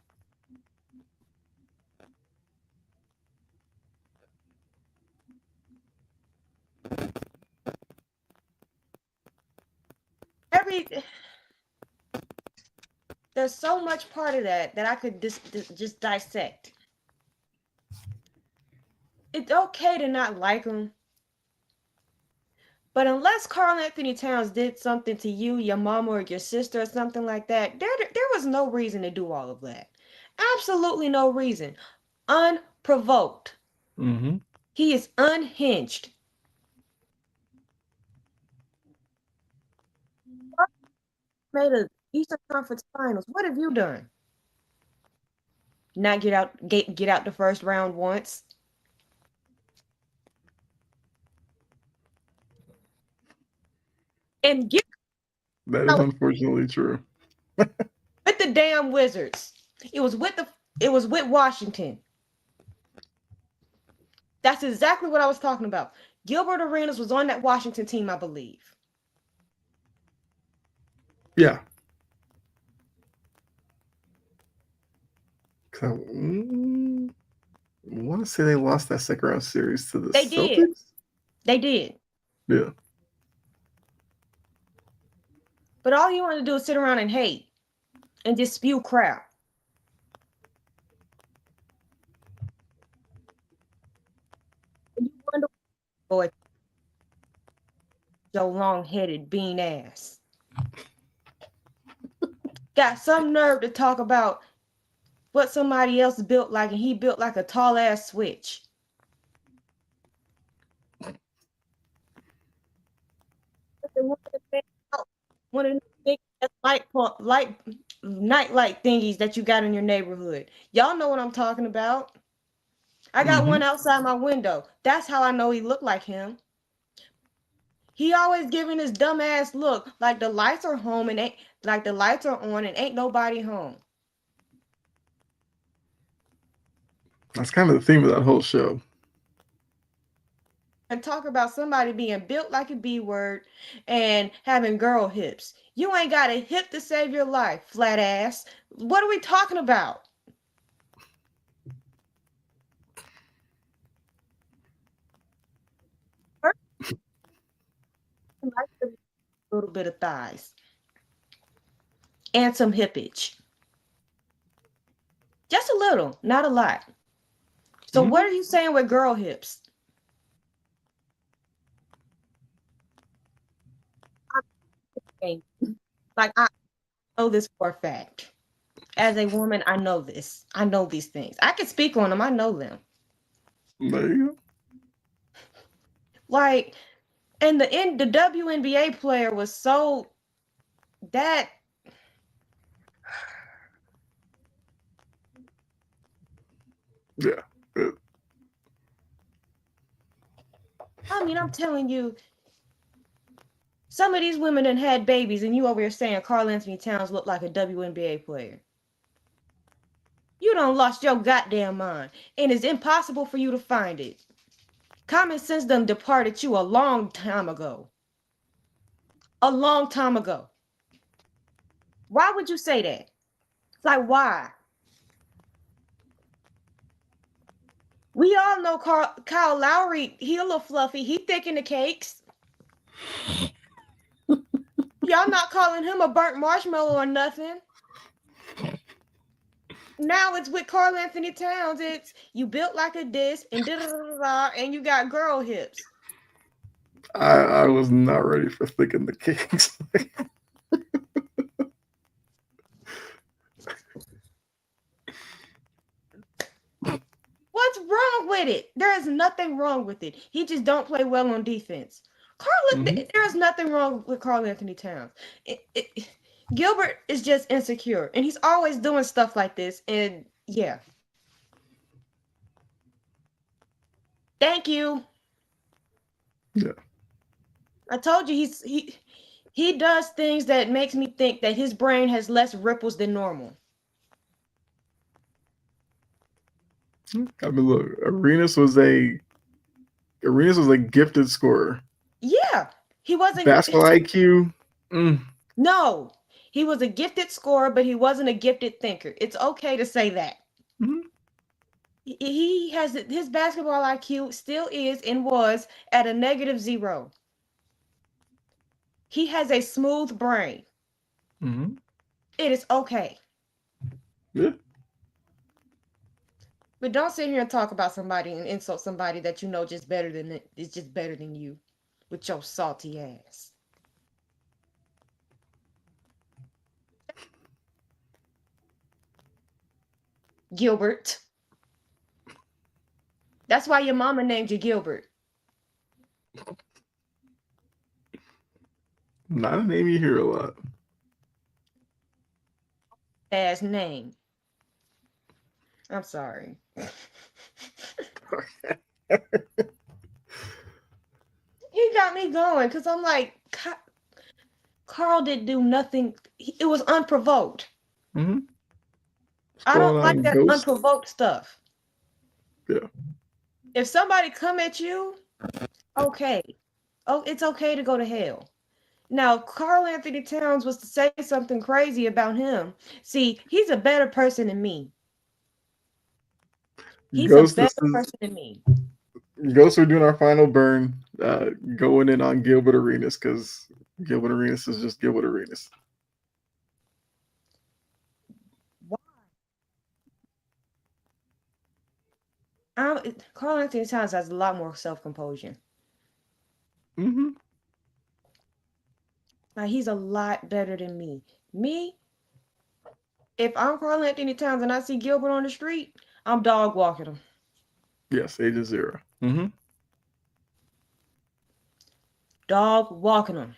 Every There's so much part of that I could just dissect. It's okay to not like him, but unless Carl Anthony Towns did something to you, your mama, or your sister, or something like that, there was no reason to do all of that. Absolutely no reason. Unprovoked. Mm-hmm. He is unhinged. Made a Eastern Conference Finals. What have you done? Not get out the first round once. And get That is out unfortunately true. with the damn Wizards. It was with the it was with Washington. That's exactly what I was talking about. Gilbert Arenas was on that Washington team, I believe. Yeah. I want to say they lost that second round series to the They did. Celtics. They did. Yeah. But all you want to do is sit around and hate and just spew crap. And you wonder, boy, your long-headed bean ass got some nerve to talk about what somebody else built like, and he built like a tall ass switch. One of the big light night light thingies that you got in your neighborhood. Y'all know what I'm talking about. I got Mm-hmm. one outside my window. That's how I know he looked like him. He always giving his dumb ass look like the lights are home and ain't like the lights are on and ain't nobody home. That's kind of the theme of that whole show. And talk about somebody being built like a B word and having girl hips. You ain't got a hip to save your life, flat ass. What are we talking about? First, I like a little bit of thighs and some hippage. Just a little, not a lot. So Mm-hmm. what are you saying with girl hips? Okay, like I know this for a fact. As a woman, I know this. I know these things. I can speak on them. I know them. There you Like, and the WNBA player was so that go. Yeah. I mean, I'm telling you, some of these women done had babies, and you over here saying Carl Anthony Towns looked like a WNBA player. You done lost your goddamn mind, and it's impossible for you to find it. Common sense done departed you a long time ago. A long time ago. Why would you say that? Like, why? We all know Kyle Lowry, he a little fluffy. He thick in the cakes. Y'all not calling him a burnt marshmallow or nothing. Now it's with Carl Anthony Towns. It's you built like a disc and da da da da, and you got girl hips. I was not ready for thinking the Kings. What's wrong with it? There is nothing wrong with it. He just don't play well on defense. Mm-hmm. There is nothing wrong with Carl Anthony Towns. Gilbert is just insecure, and he's always doing stuff like this. And yeah, thank you. Yeah. I told you he does things that makes me think that his brain has less ripples than normal. I mean, look, Arenas was a Arenas was a gifted scorer. Yeah, he wasn't. Basketball IQ. Mm. No, he was a gifted scorer, but he wasn't a gifted thinker. It's okay to say that. Mhm. He has his basketball IQ still is and was at a -0. He has a smooth brain. Mhm. It is okay. Yeah. But don't sit here and talk about somebody and insult somebody that you know is just better than you with your salty ass. Gilbert. That's why your mama named you Gilbert. Not a name you hear a lot. As name. I'm sorry. He got me going because I'm like, Carl didn't do nothing. It was unprovoked. Mm-hmm. What's I going don't like on, that Ghost? unprovoked stuff. Yeah. If somebody come at you, okay. Oh, it's okay to go to hell. Now, Carl Anthony Towns was to say something crazy about him. See, he's a better person than me. He's a Ghost, this better is person than me. Ghost. We're doing our final burn. Going in on Gilbert Arenas because Gilbert Arenas is just Gilbert Arenas. Why? Carl Anthony Towns has a lot more self composure. Mm-hmm. Like he's a lot better than me. Me, if I'm Carl Anthony Towns and I see Gilbert on the street, I'm dog walking him. Yes, age is 0. Mm-hmm. Dog walking him.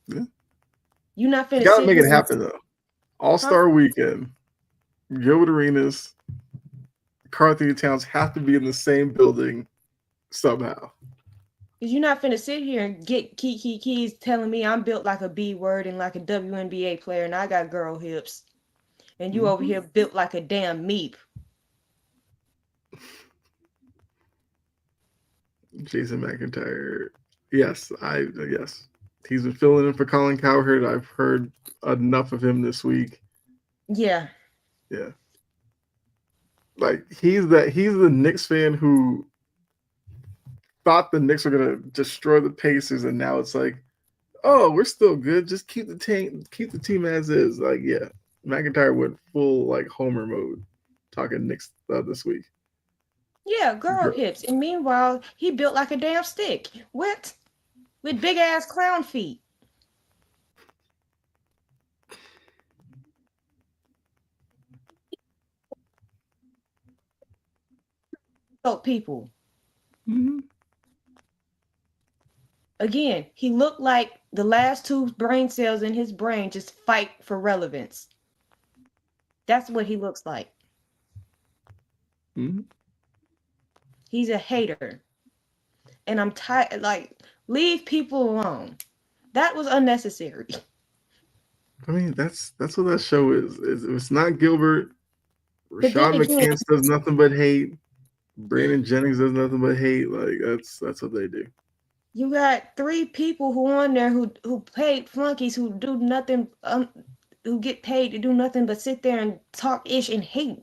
Yeah. You not You finna gotta sit make here it and happen though. All huh? Star Weekend. Gilbert Arenas, Carl Anthony Towns have to be in the same building somehow. Cause you're not finna sit here and get Kiki Keys telling me I'm built like a B word and like a WNBA player and I got girl hips. And you over Mm-hmm. here built like a damn meep. Jason McIntyre. Yes. He's been filling in for Colin Cowherd. I've heard enough of him this week. Yeah. Yeah. Like he's the Knicks fan who thought the Knicks were gonna destroy the Pacers and now it's like, oh, we're still good. Just keep the team as is. Like, yeah. McIntyre went full like Homer mode talking Knicks this week. Yeah, girl hips. And meanwhile, he built like a damn stick. What? With big ass clown feet. So people. Mm-hmm. Again, he looked like the last two brain cells in his brain just fight for relevance. That's what he looks like. Mm-hmm. He's a hater. And I'm tired. Like, leave people alone. That was unnecessary. I mean, that's what that show is. If it's not Gilbert, But then Rashad again, McCants does nothing but hate. Brandon Jennings does nothing but hate. Like that's what they do. you got three people who on there who paid flunkies who do nothing, who get paid to do nothing but sit there and talk ish and hate.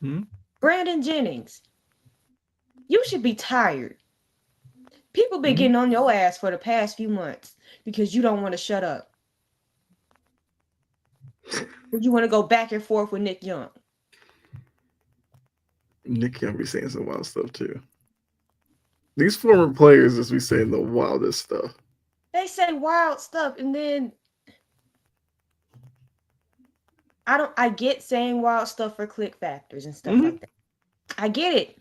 Hmm? Brandon Jennings, you should be tired. People been Hmm? getting on your ass for the past few months because you don't want to shut up. You want to go back and forth with Nick Young. Nick Young be saying some wild stuff too. These former players just be saying the wildest stuff. They say wild stuff, and then I get saying wild stuff for click factors and stuff Mm-hmm. like that. I get it.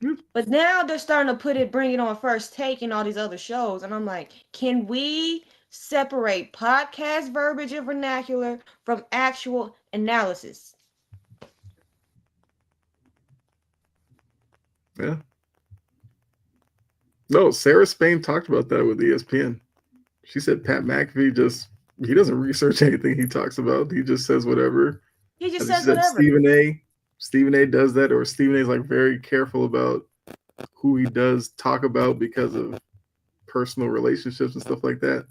Yep. But now they're starting to bring it on First Take and all these other shows. And I'm like, can we separate podcast verbiage and vernacular from actual analysis? Yeah. No, Sarah Spain talked about that with ESPN. She said Pat McAfee he doesn't research anything he talks about. He just says whatever. He I just think she says said whatever. Stephen A. Stephen A. does that, or Stephen A. is like very careful about who he does talk about because of personal relationships and stuff like that.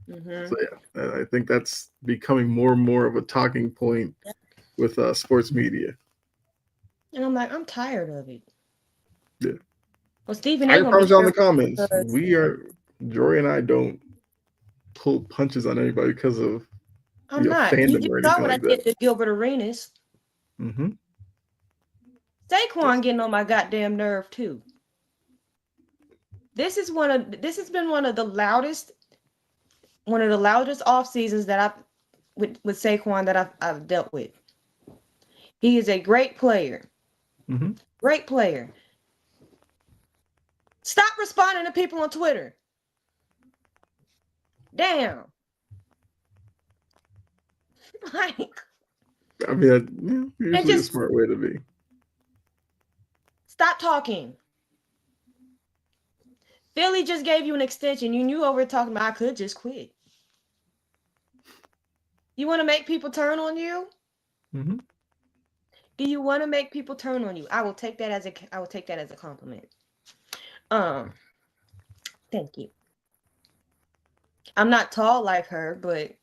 Mm-hmm. So yeah, I think that's becoming more and more of a talking point with sports media. And I'm like, I'm tired of it. Yeah, Well, Stephen I ain't can gonna be promise you all in here the comments, because Jory and I don't pull punches on anybody because of I'm not. fandom You or saw anything what I like that. did to Gilbert Arenas. Mm-hmm. Saquon getting on my goddamn nerve too. This has been one of the loudest off seasons that I've with Saquon that I've dealt with. He is a great player. Mm-hmm. Great player. Stop responding to people on Twitter. Damn. Like, I mean, and usually a just smart way to be. stop talking. Philly just gave you an extension. You knew over talking about I could just quit. You want to make people turn on you? Mm-hmm. Do you want to make people turn on you? I will take that as a compliment. Um, thank you. I'm not tall like her, but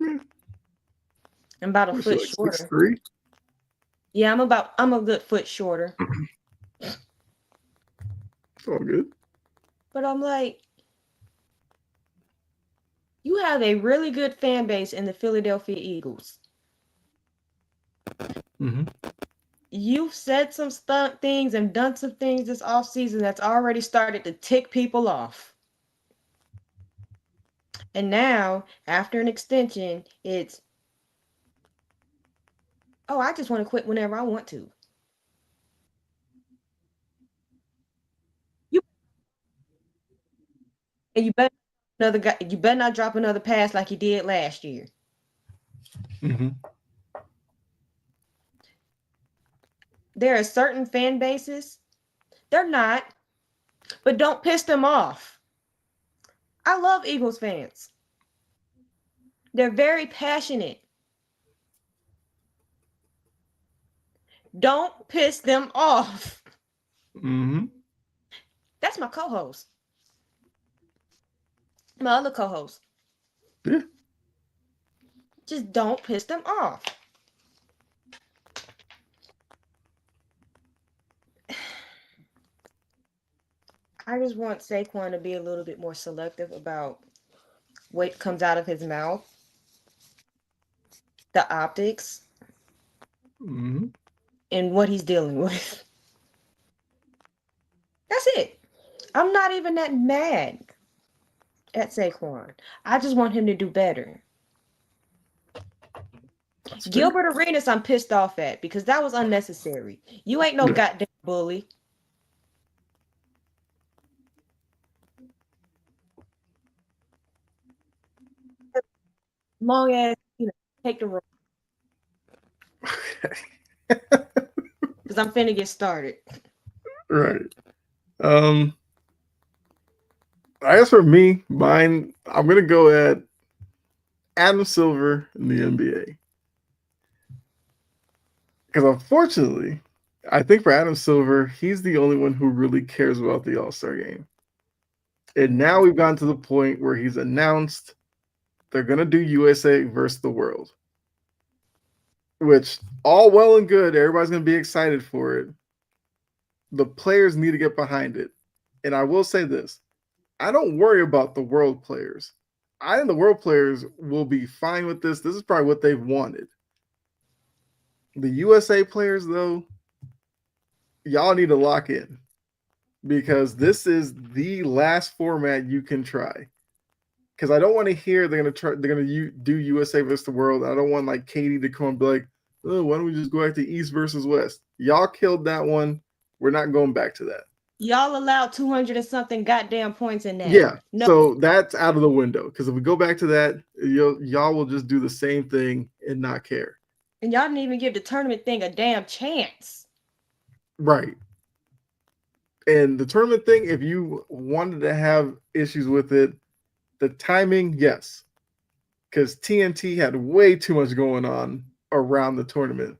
Yeah. I'm about a Was she foot like six shorter. three? Yeah, I'm a good foot shorter. It's all good. But I'm like, you have a really good fan base in the Philadelphia Eagles. Mm-hmm. You've said some things and done some things this offseason that's already started to tick people off. And now, after an extension, it's, oh, I just want to quit whenever I want to. You and you better not drop another pass like you did last year. Mm-hmm. There are certain fan bases, they're not, but don't piss them off. I love Eagles fans. They're very passionate. Don't piss them off. Mm-hmm. That's my co-host. My other co-host. Yeah. Just don't piss them off. I just want Saquon to be a little bit more selective about what comes out of his mouth, the optics, Mm-hmm. and what he's dealing with. That's it. I'm not even that mad at Saquon. I just want him to do better. That's fair. Gilbert Arenas, I'm pissed off at because that was unnecessary. You ain't no Yeah. goddamn bully. Long ass, take the roll because I'm finna get started. Right. Um, I guess for me, mine, I'm gonna go at Adam Silver in the NBA because unfortunately, I think for Adam Silver, he's the only one who really cares about the All Star game. And now we've gotten to the point where he's announced they're gonna do USA versus the world, which all well and good. Everybody's gonna be excited for it. The players need to get behind it. And I will say this: I don't worry about the world players. I think the world players will be fine with this. This is probably what they've wanted. The USA players, though, y'all need to lock in because this is the last format you can try. Because I don't want to hear they're gonna try. They're gonna do USA versus the world. I don't want like Katie to come and be like, "Oh, why don't we just go back to East versus West?" Y'all killed that one. We're not going back to that. Y'all allowed 200 and something goddamn points in that. Yeah, No, so that's out of the window. Because if we go back to that, y'all will just do the same thing and not care. and y'all didn't even give the tournament thing a damn chance. Right. And the tournament thing, if you wanted to have issues with it, the timing, yes. Because TNT had way too much going on around the tournament.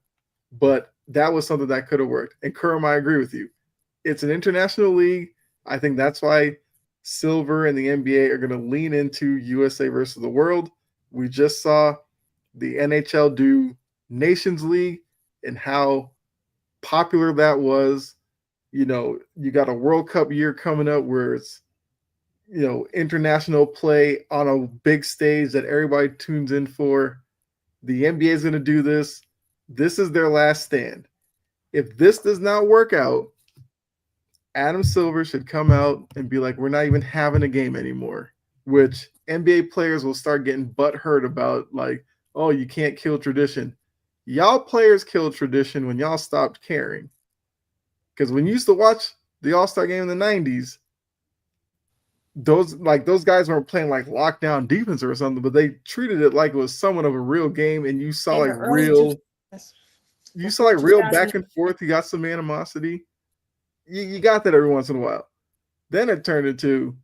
But that was something that could have worked. And Kurum, I agree with you. It's an international league. I think that's why Silver and the NBA are going to lean into USA versus the world. We just saw the NHL do Nations League and how popular that was. You know, you got a World Cup year coming up where it's, you know, international play on a big stage that everybody tunes in for. The NBA is going to do this. This is their last stand. If this does not work out, Adam Silver should come out and be like, we're not even having a game anymore, which NBA players will start getting butthurt about, like, oh, you can't kill tradition. Y'all players killed tradition when y'all stopped caring. Because when you used to watch the All-Star game in the 90s, those guys weren't playing like lockdown defense or something, but they treated it like it was somewhat of a real game, and you saw In like the early real 2000s, you saw before like real 2000, back and forth. You got some animosity. You got that every once in a while. Then it turned into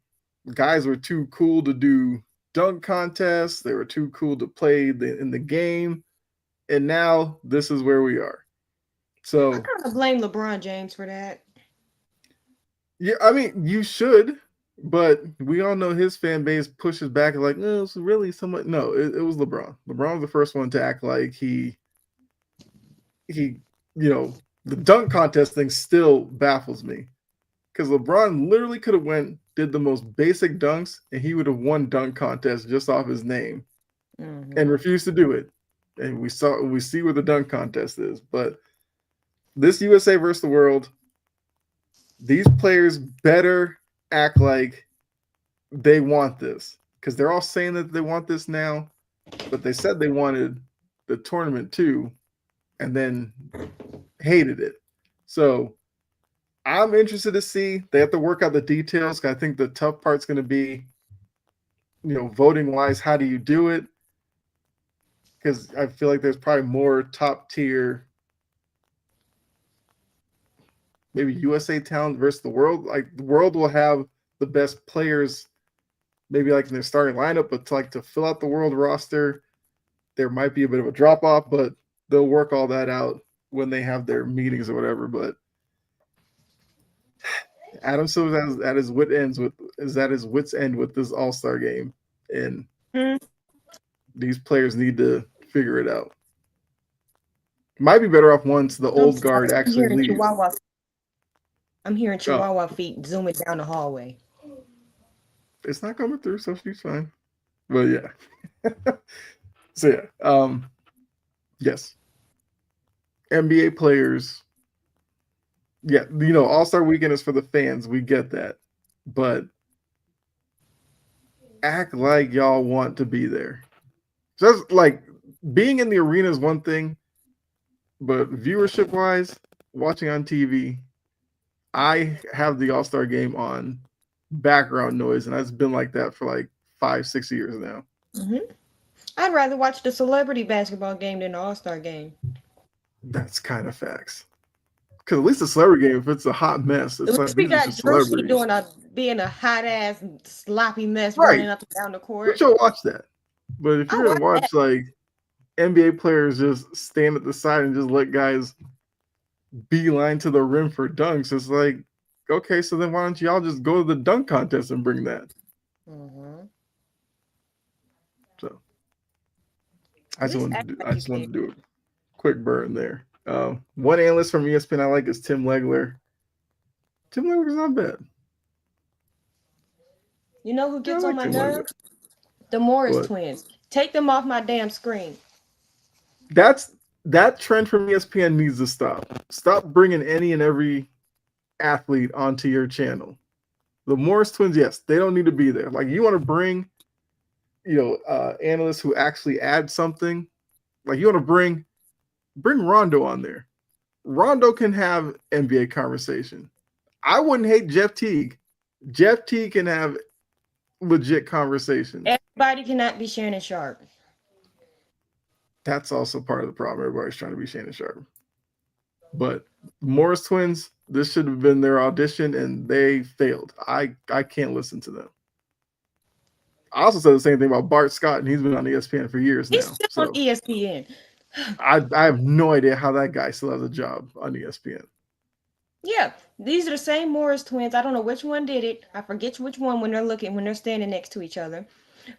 guys were too cool to do dunk contests. They were too cool to play in the game. And now this is where we are. I So, kind of blame LeBron James for that. yeah, I mean, you should, but we all know his fan base pushes back like, no, it's really somewhat. No, it was LeBron. LeBron was the first one to act like he, you know, the dunk contest thing still baffles me because LeBron literally could have went did the most basic dunks and he would have won dunk contest just off his name and Mm-hmm. refused to do it. And we see where the dunk contest is. But this USA versus the world, these players better act like they want this because they're all saying that they want this now, but they said they wanted the tournament too, and then hated it. So I'm interested to see. They have to work out the details. I think the tough part's going to be, you know, voting wise, how do you do it? Because I feel like there's probably more top tier, maybe USA talent versus the world. Like the world will have the best players, maybe like in their starting lineup, but to fill out the world roster, there might be a bit of a drop off, but they'll work all that out when they have their meetings or whatever. But Adam Silver at his wit ends with is at his wits end with this All Star game, and these players need to figure it out. Might be better off once the I'm old sorry. guard actually leaves. I'm hearing Oh, Chihuahua feet zooming down the hallway. it's not coming through, so she's fine. But yeah, so yeah, yes, NBA players. Yeah, you know, All Star Weekend is for the fans. We get that, but act like y'all want to be there. Just like being in the arena is one thing, but viewership wise, watching on TV, I have the All Star game on background noise, and that's been like that for like 5, 6 years now. Hmm. I'd rather watch the celebrity basketball game than the All Star game. That's kind of facts. Because at least the celebrity game, if it's a hot mess, At it's like least we these are got just Drewski celebrities. doing a being a hot ass sloppy mess Right. running up and down the But court. you'll watch that. But if I you're going watch to that. watch like NBA players just stand at the side and just let guys beeline to the rim for dunks, it's like, okay, so then why don't y'all just go to the dunk contest and bring that? Mm-hmm. So At least act I like you just care. wanted to do a quick burn there. One analyst from ESPN I like is Tim Legler. Tim Legler's not bad. You know who Yeah, I gets on like my Tim Legler. nerves? The Morris But twins. Take them off my damn screen. that's that trend from ESPN needs to stop. Stop bringing any and every athlete onto your channel. The Morris twins, yes, they don't need to be there. Like you want to bring, analysts who actually add something. Like you want to bring Rondo on there. Rondo can have NBA conversation. I wouldn't hate Jeff Teague. Jeff Teague can have legit conversations. Everybody cannot be Shannon Sharp. That's also part of the problem. Everybody's trying to be Shannon Sharp. But Morris twins, this should have been their audition and they failed. I can't listen to them. I also said the same thing about Bart Scott, and he's been on ESPN for years He's now. still on So ESPN. I have no idea how that guy still has a job on ESPN. Yeah, these are the same Morris twins. I don't know which one did it. I forget which one when they're standing next to each other.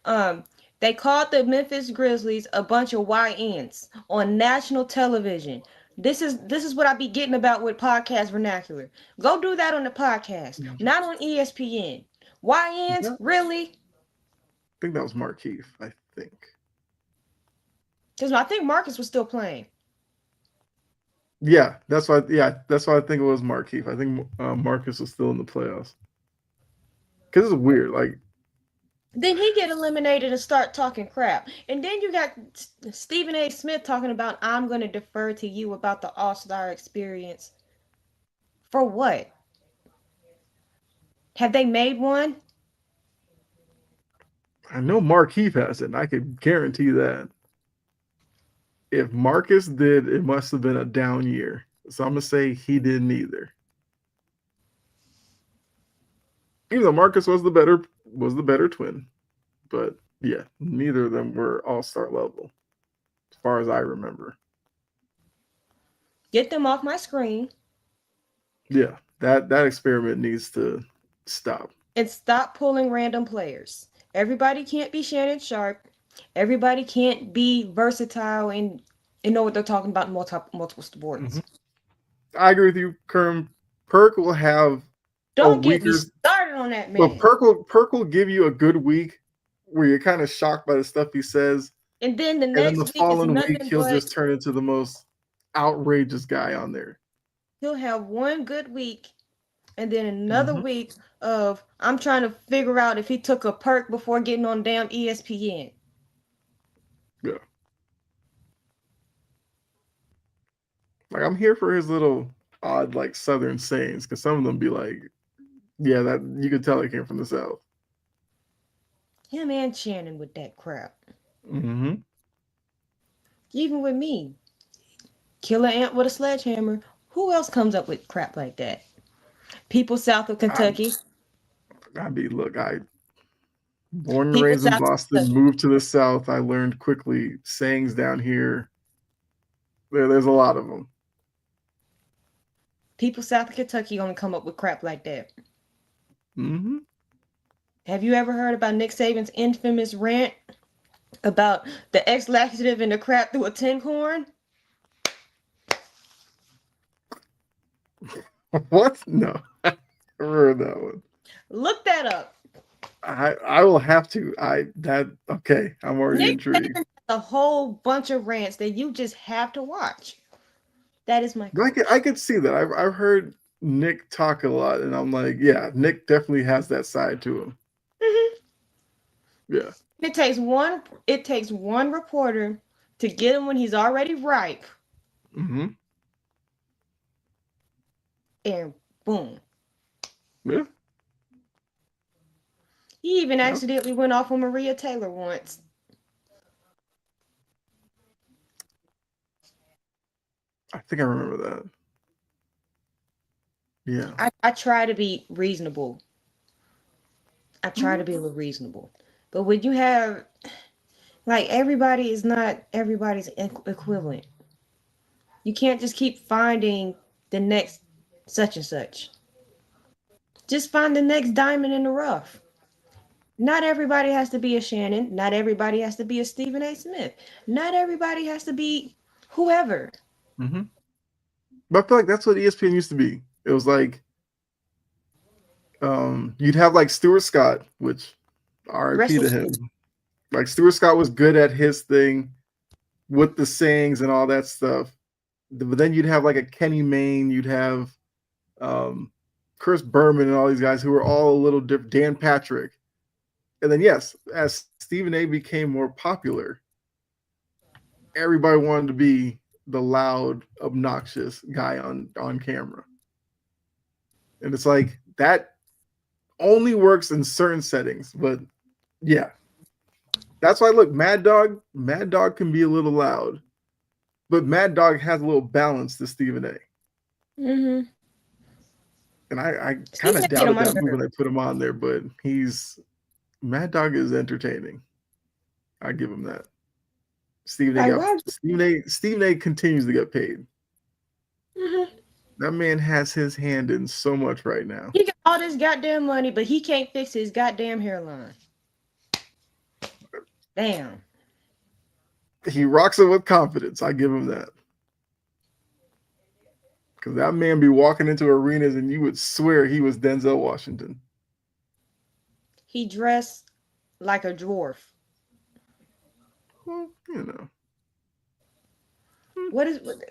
Um, they called the Memphis Grizzlies a bunch of YNs on national television. This is what I be getting about with podcast vernacular. Go do that on the podcast, not on ESPN. YNs, I really? think that was Markeith. I think. Because I think Marcus was still playing. Yeah, that's why. Yeah, that's why I think it was Markeith. I think Marcus was still in the playoffs. Because it's weird. Like, Then he get eliminated and start talking crap. And then you got Stephen A. Smith talking about I'm going to defer to you about the All-Star experience. For what? Have they made one? I know Markeith has it, and I could guarantee that. If Marcus did, it must have been a down year. So I'm gonna say he didn't either. Even though Marcus was the better twin, but yeah, neither of them were all-star level, as far as I remember. Get them off my screen Yeah, that experiment needs to stop. and stop pulling random players. Everybody can't be Shannon Sharp. Everybody can't be versatile and know what they're talking about in multiple Mm-hmm. sports. I agree with you, Kerm. Perk will have a Don't get me weaker, started on that but man. Perk will give you a good week where you're kind of shocked by the stuff he says, And then the and then next the week is following week nothing he'll but just turn into the most outrageous guy on there. he'll have one good week and then another Mm-hmm. week of I'm trying to figure out if he took a perk before getting on damn ESPN. Yeah, like I'm here for his little odd like Southern sayings because some of them be like, yeah, that you could tell it came from the South. Him and Shannon with that crap. Mm-hmm. Even with me. Killer ant with a sledgehammer. Who else comes up with crap like that? People south of I, Kentucky. I mean, look, I born and People raised in south of Boston, Kentucky. moved to the South. I learned quickly sayings down here. There's a lot of them. People south of Kentucky only come up with crap like that. Mm-hmm. Have you ever heard about Nick Saban's infamous rant about the X laxative and the crap through a tin horn? What? No, I never heard that one. Look that up. I will have to. I that okay. I'm already Nick intrigued. Saban has a whole bunch of rants that you just have to watch. That is my I coach. could see that. I've heard Nick talk a lot, and I'm like, yeah, Nick definitely has that side to him. Mhm. Yeah. It takes one reporter to get him when he's already ripe, Mm-hmm. and boom. Yeah. He even Yeah. accidentally went off on Maria Taylor once. I think I remember that. Yeah. I try to be reasonable. I try Mhm. to be a little reasonable. But when you have like everybody is not everybody's equivalent. You can't just keep finding the next such and such. Just find the next diamond in the rough. Not everybody has to be a Shannon. Not everybody has to be a Stephen A. Smith. Not everybody has to be whoever. Mm-hmm. But I feel like that's what ESPN used to be. It was like you'd have like Stuart Scott, which Rest RIP in to peace. him. Like Stuart Scott was good at his thing with the sayings and all that stuff. But then you'd have like a Kenny Mayne, you'd have um, Chris Berman and all these guys who were all a little different. Dan Patrick, and then yes, as Stephen A. became more popular, everybody wanted to be the loud, obnoxious guy on camera, and it's like that only works in certain settings. But yeah, that's why look, Mad Dog can be a little loud, but Mad Dog has a little balance to Stephen A. Mm-hmm. And I kind Stephen of A. get on doubted my that move nerve. when I put him on there, but he's Mad Dog is entertaining. I give him that. Like why? Stephen A continues to get paid. Mhm. That man has his hand in so much right now. He got all this goddamn money, but he can't fix his goddamn hairline. Damn. He rocks it with confidence. I give him that. Because that man be walking into arenas and you would swear he was Denzel Washington. He dressed like a dwarf. Well, you know. What is what?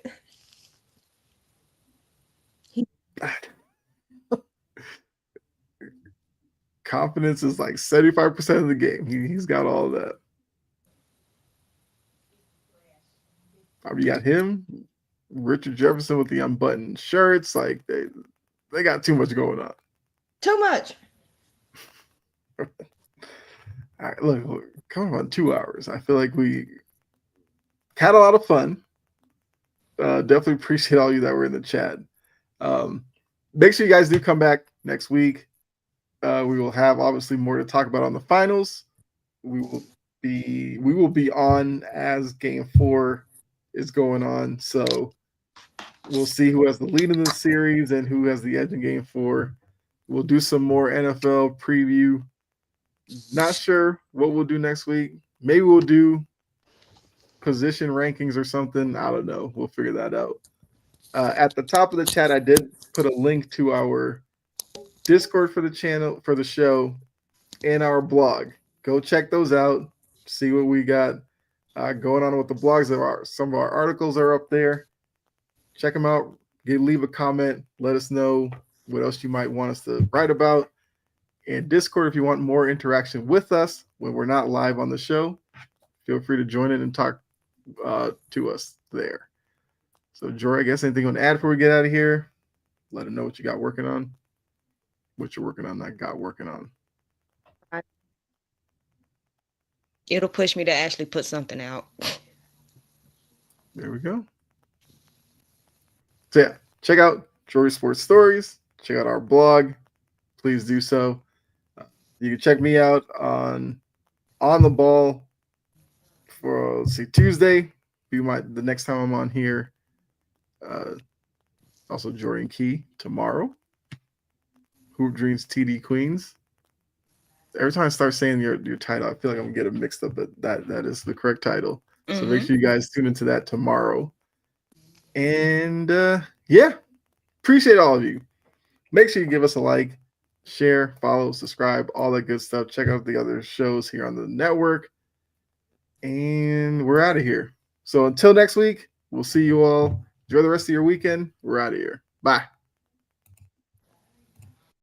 He, Confidence is like 75% of the game. He's got all that. You got him, Richard Jefferson with the unbuttoned shirts. Like they got too much going on. too much. All right, look, coming on 2 hours. I feel like we had a lot of fun. Definitely appreciate all you that were in the chat. Make sure you guys do come back next week. We will have obviously more to talk about on the finals. We will be on as Game 4 is going on. So we'll see who has the lead in the series and who has the edge in Game 4. We'll do some more NFL preview. Not sure what we'll do next week. Maybe we'll do position rankings or something. I don't know. We'll figure that out. At the top of the chat, I did put a link to our Discord for the channel, for the show, and our blog. Go check those out. See what we got going on with the blogs. Some of our articles are up there. Check them out. Leave a comment. Let us know what else you might want us to write about. And Discord, if you want more interaction with us when we're not live on the show, feel free to join in and talk to us there. So, Jory, I guess anything you want to add before we get out of here? Let them know what you got working on. What you're working on, not got working on. It'll push me to actually put something out. There we go. So yeah, check out Jory Sports Stories. Check out our blog. Please do so. You can check me out on the ball for Tuesday. The next time I'm on here. Also Jory and Key tomorrow. Hoop Dreams TD Queens. Every time I start saying your title, I feel like I'm gonna get it mixed up, but that is the correct title. So make sure you guys tune into that tomorrow. And yeah, appreciate all of you. Make sure you give us a like, share, follow, subscribe, all that good stuff. Check out the other shows here on the network. And we're out of here. So until next week, we'll see you all. Enjoy the rest of your weekend. We're out of here. Bye.